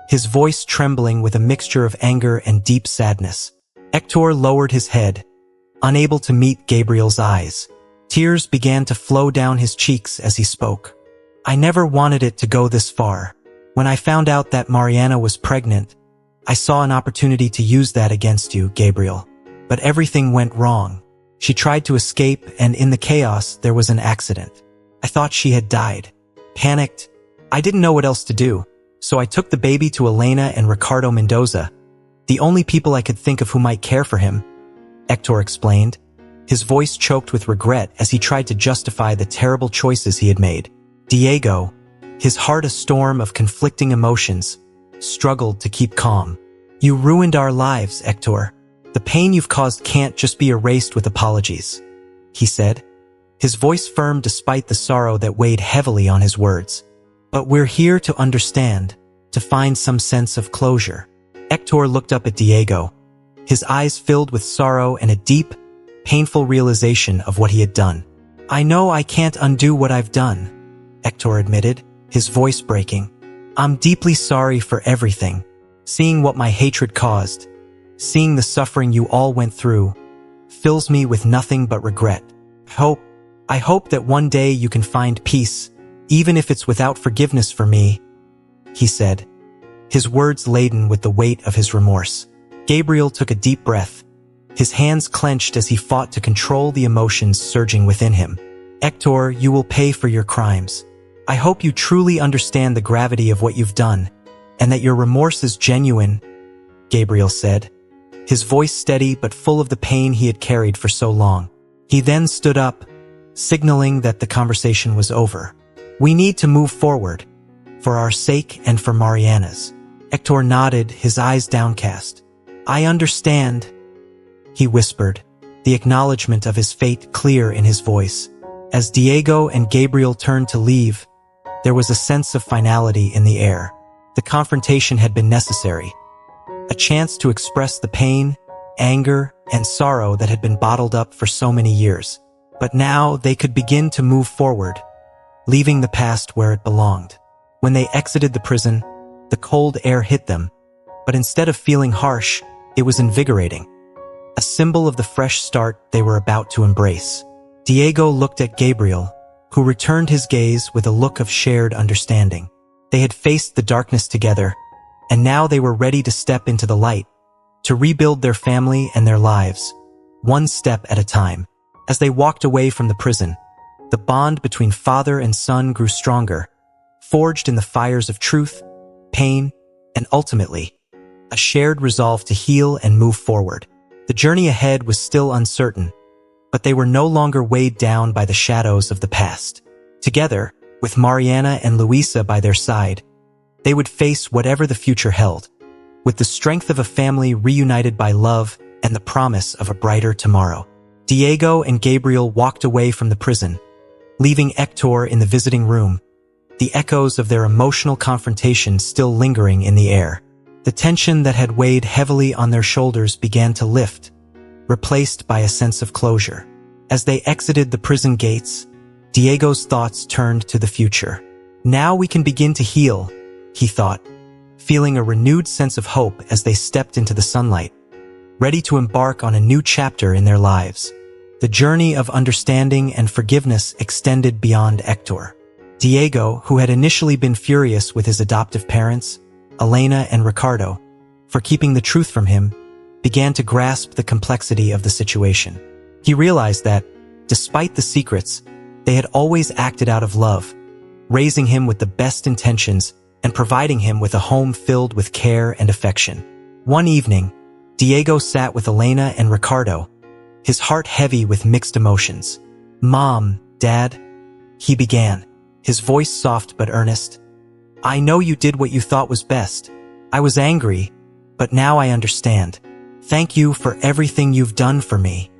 his voice trembling with a mixture of anger and deep sadness. Hector lowered his head, unable to meet Gabriel's eyes. Tears began to flow down his cheeks as he spoke. "I never wanted it to go this far. When I found out that Mariana was pregnant, I saw an opportunity to use that against you, Gabriel. But everything went wrong. She tried to escape, and in the chaos, there was an accident. I thought she had died. Panicked. I didn't know what else to do, so I took the baby to Elena and Ricardo Mendoza, the only people I could think of who might care for him," Hector explained, his voice choked with regret as he tried to justify the terrible choices he had made. Diego, his heart a storm of conflicting emotions, struggled to keep calm. "You ruined our lives, Hector. The pain you've caused can't just be erased with apologies," he said, his voice firm despite the sorrow that weighed heavily on his words. "But we're here to understand, to find some sense of closure." Hector looked up at Diego, his eyes filled with sorrow and a deep, painful realization of what he had done. "I know I can't undo what I've done," Hector admitted, his voice breaking. "I'm deeply sorry for everything. Seeing what my hatred caused, seeing the suffering you all went through, fills me with nothing but regret. I hope that one day you can find peace, even if it's without forgiveness for me," he said, his words laden with the weight of his remorse. Gabriel took a deep breath, his hands clenched as he fought to control the emotions surging within him. "Hector, you will pay for your crimes. I hope you truly understand the gravity of what you've done, and that your remorse is genuine," Gabriel said, his voice steady but full of the pain he had carried for so long. He then stood up, signaling that the conversation was over. "We need to move forward, for our sake and for Mariana's." Hector nodded, his eyes downcast. "I understand," he whispered, the acknowledgement of his fate clear in his voice. As Diego and Gabriel turned to leave, there was a sense of finality in the air. The confrontation had been necessary, a chance to express the pain, anger, and sorrow that had been bottled up for so many years. But now they could begin to move forward, leaving the past where it belonged. When they exited the prison, the cold air hit them, but instead of feeling harsh, it was invigorating, a symbol of the fresh start they were about to embrace. Diego looked at Gabriel, who returned his gaze with a look of shared understanding. They had faced the darkness together, and now they were ready to step into the light, to rebuild their family and their lives, one step at a time. As they walked away from the prison, the bond between father and son grew stronger, forged in the fires of truth, pain, and ultimately, a shared resolve to heal and move forward. The journey ahead was still uncertain, but they were no longer weighed down by the shadows of the past. Together, with Mariana and Luisa by their side, they would face whatever the future held, with the strength of a family reunited by love and the promise of a brighter tomorrow. Diego and Gabriel walked away from the prison, leaving Hector in the visiting room, the echoes of their emotional confrontation still lingering in the air. The tension that had weighed heavily on their shoulders began to lift, replaced by a sense of closure. As they exited the prison gates, Diego's thoughts turned to the future. Now we can begin to heal, he thought, feeling a renewed sense of hope as they stepped into the sunlight, ready to embark on a new chapter in their lives. The journey of understanding and forgiveness extended beyond Hector. Diego, who had initially been furious with his adoptive parents, Elena and Ricardo, for keeping the truth from him, began to grasp the complexity of the situation. He realized that, despite the secrets, they had always acted out of love, raising him with the best intentions and providing him with a home filled with care and affection. One evening, Diego sat with Elena and Ricardo, his heart heavy with mixed emotions. "Mom, Dad," he began, his voice soft but earnest, "I know you did what you thought was best. I was angry, but now I understand. Thank you for everything you've done for me."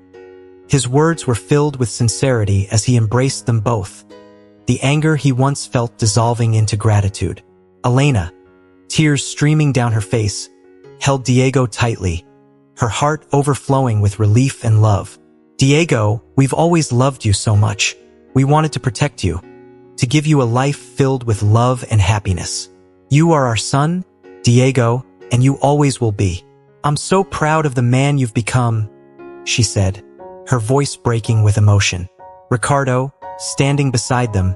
His words were filled with sincerity as he embraced them both, the anger he once felt dissolving into gratitude. Elena, tears streaming down her face, held Diego tightly, her heart overflowing with relief and love. "Diego, we've always loved you so much. We wanted to protect you, to give you a life filled with love and happiness. You are our son, Diego, and you always will be. I'm so proud of the man you've become," she said, her voice breaking with emotion. Ricardo, standing beside them,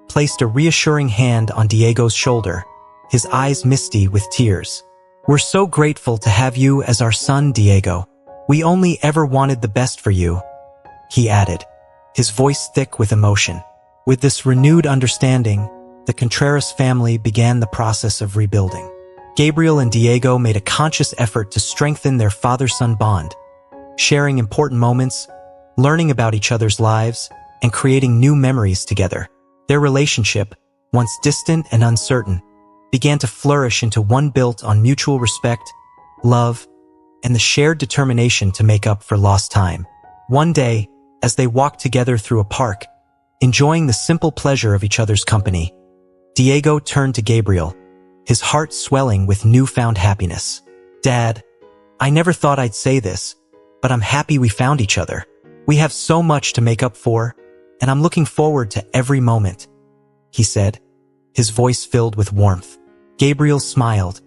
placed a reassuring hand on Diego's shoulder, his eyes misty with tears. "We're so grateful to have you as our son, Diego. We only ever wanted the best for you," he added, his voice thick with emotion. With this renewed understanding, the Contreras family began the process of rebuilding. Gabriel and Diego made a conscious effort to strengthen their father-son bond, sharing important moments, learning about each other's lives, and creating new memories together. Their relationship, once distant and uncertain, began to flourish into one built on mutual respect, love, and the shared determination to make up for lost time. One day, as they walked together through a park, enjoying the simple pleasure of each other's company, Diego turned to Gabriel, his heart swelling with newfound happiness. "Dad, I never thought I'd say this, but I'm happy we found each other. We have so much to make up for, and I'm looking forward to every moment," he said, his voice filled with warmth. Gabriel smiled,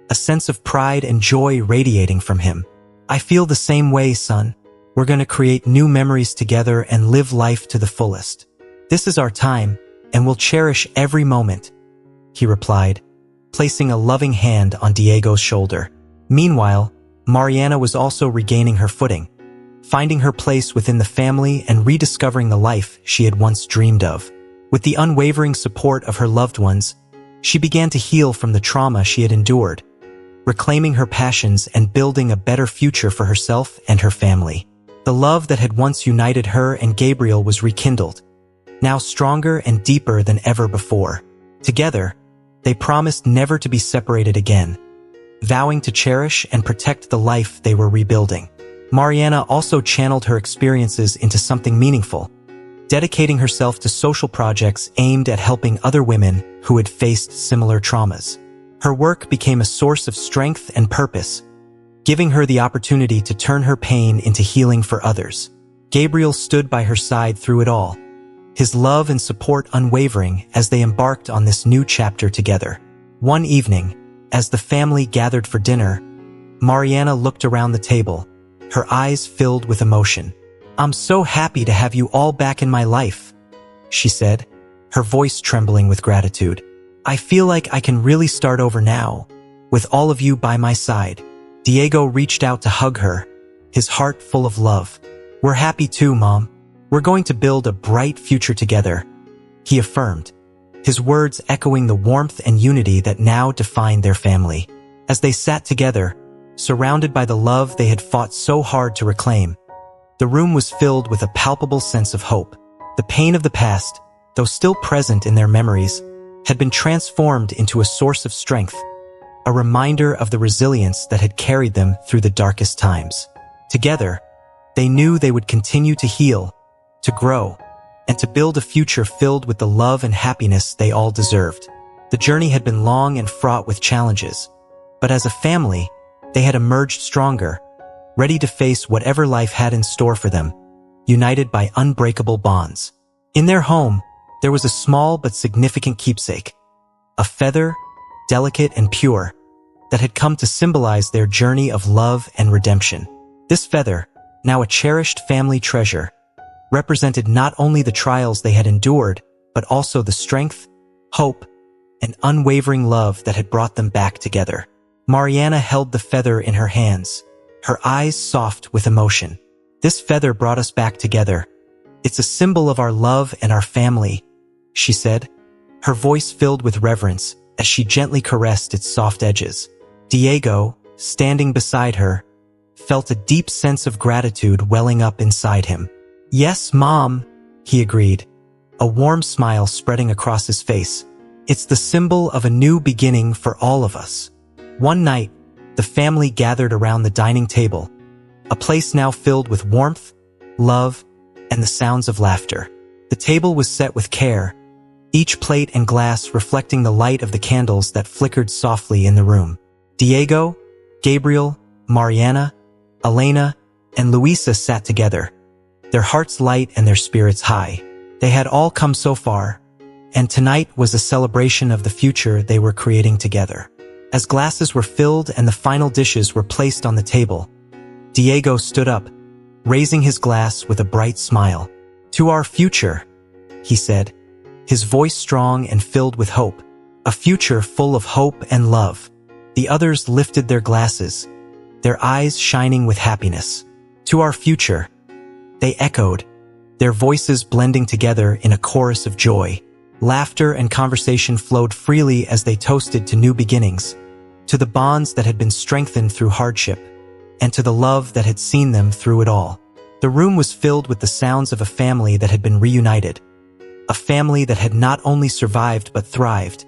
a sense of pride and joy radiating from him. "I feel the same way, son. We're going to create new memories together and live life to the fullest. This is our time, and we'll cherish every moment," he replied, placing a loving hand on Diego's shoulder. Meanwhile, Mariana was also regaining her footing, finding her place within the family and rediscovering the life she had once dreamed of. With the unwavering support of her loved ones, she began to heal from the trauma she had endured, reclaiming her passions and building a better future for herself and her family. The love that had once united her and Gabriel was rekindled, now stronger and deeper than ever before. Together, they promised never to be separated again, vowing to cherish and protect the life they were rebuilding. Mariana also channeled her experiences into something meaningful, dedicating herself to social projects aimed at helping other women who had faced similar traumas. Her work became a source of strength and purpose, giving her the opportunity to turn her pain into healing for others. Gabriel stood by her side through it all, his love and support unwavering as they embarked on this new chapter together. One evening, as the family gathered for dinner, Mariana looked around the table, her eyes filled with emotion. "I'm so happy to have you all back in my life," she said, her voice trembling with gratitude. "I feel like I can really start over now, with all of you by my side." Diego reached out to hug her, his heart full of love. "We're happy too, Mom. We're going to build a bright future together," he affirmed, his words echoing the warmth and unity that now defined their family. As they sat together, surrounded by the love they had fought so hard to reclaim, the room was filled with a palpable sense of hope. The pain of the past, though still present in their memories, had been transformed into a source of strength, a reminder of the resilience that had carried them through the darkest times. Together, they knew they would continue to heal, to grow, and to build a future filled with the love and happiness they all deserved. The journey had been long and fraught with challenges, but as a family, they had emerged stronger, ready to face whatever life had in store for them, united by unbreakable bonds. In their home, there was a small but significant keepsake, a feather, delicate and pure, that had come to symbolize their journey of love and redemption. This feather, now a cherished family treasure, represented not only the trials they had endured, but also the strength, hope, and unwavering love that had brought them back together. Mariana held the feather in her hands, her eyes soft with emotion. "This feather brought us back together. It's a symbol of our love and our family," she said, her voice filled with reverence as she gently caressed its soft edges. Diego, standing beside her, felt a deep sense of gratitude welling up inside him. "Yes, Mom," he agreed, a warm smile spreading across his face. "It's the symbol of a new beginning for all of us." One night, the family gathered around the dining table, a place now filled with warmth, love, and the sounds of laughter. The table was set with care, each plate and glass reflecting the light of the candles that flickered softly in the room. Diego, Gabriel, Mariana, Elena, and Luisa sat together, their hearts light and their spirits high. They had all come so far, and tonight was a celebration of the future they were creating together. As glasses were filled and the final dishes were placed on the table, Diego stood up, raising his glass with a bright smile. "To our future," he said, his voice strong and filled with hope. "A future full of hope and love." The others lifted their glasses, their eyes shining with happiness. "To our future," they echoed, their voices blending together in a chorus of joy. Laughter and conversation flowed freely as they toasted to new beginnings, to the bonds that had been strengthened through hardship, and to the love that had seen them through it all. The room was filled with the sounds of a family that had been reunited, a family that had not only survived but thrived,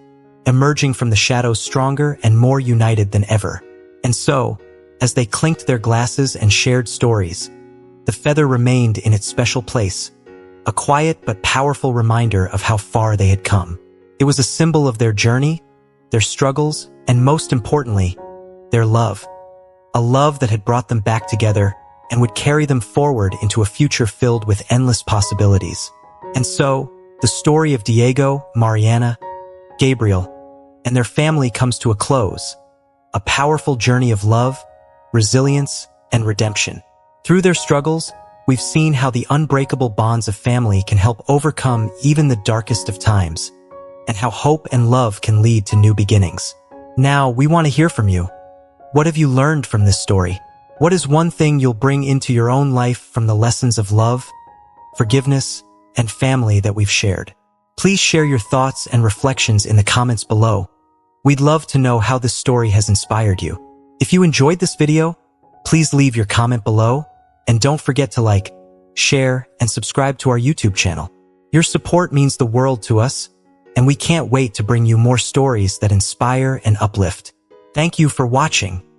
emerging from the shadows stronger and more united than ever. And so, as they clinked their glasses and shared stories, the feather remained in its special place, a quiet but powerful reminder of how far they had come. It was a symbol of their journey, their struggles, and most importantly, their love. A love that had brought them back together and would carry them forward into a future filled with endless possibilities. And so, the story of Diego, Mariana, Gabriel, and their family comes to a close, a powerful journey of love, resilience, and redemption. Through their struggles, we've seen how the unbreakable bonds of family can help overcome even the darkest of times, and how hope and love can lead to new beginnings. Now, we want to hear from you. What have you learned from this story? What is one thing you'll bring into your own life from the lessons of love, forgiveness, and family that we've shared? Please share your thoughts and reflections in the comments below. We'd love to know how this story has inspired you. If you enjoyed this video, please leave your comment below, and don't forget to like, share, and subscribe to our YouTube channel. Your support means the world to us, and we can't wait to bring you more stories that inspire and uplift. Thank you for watching.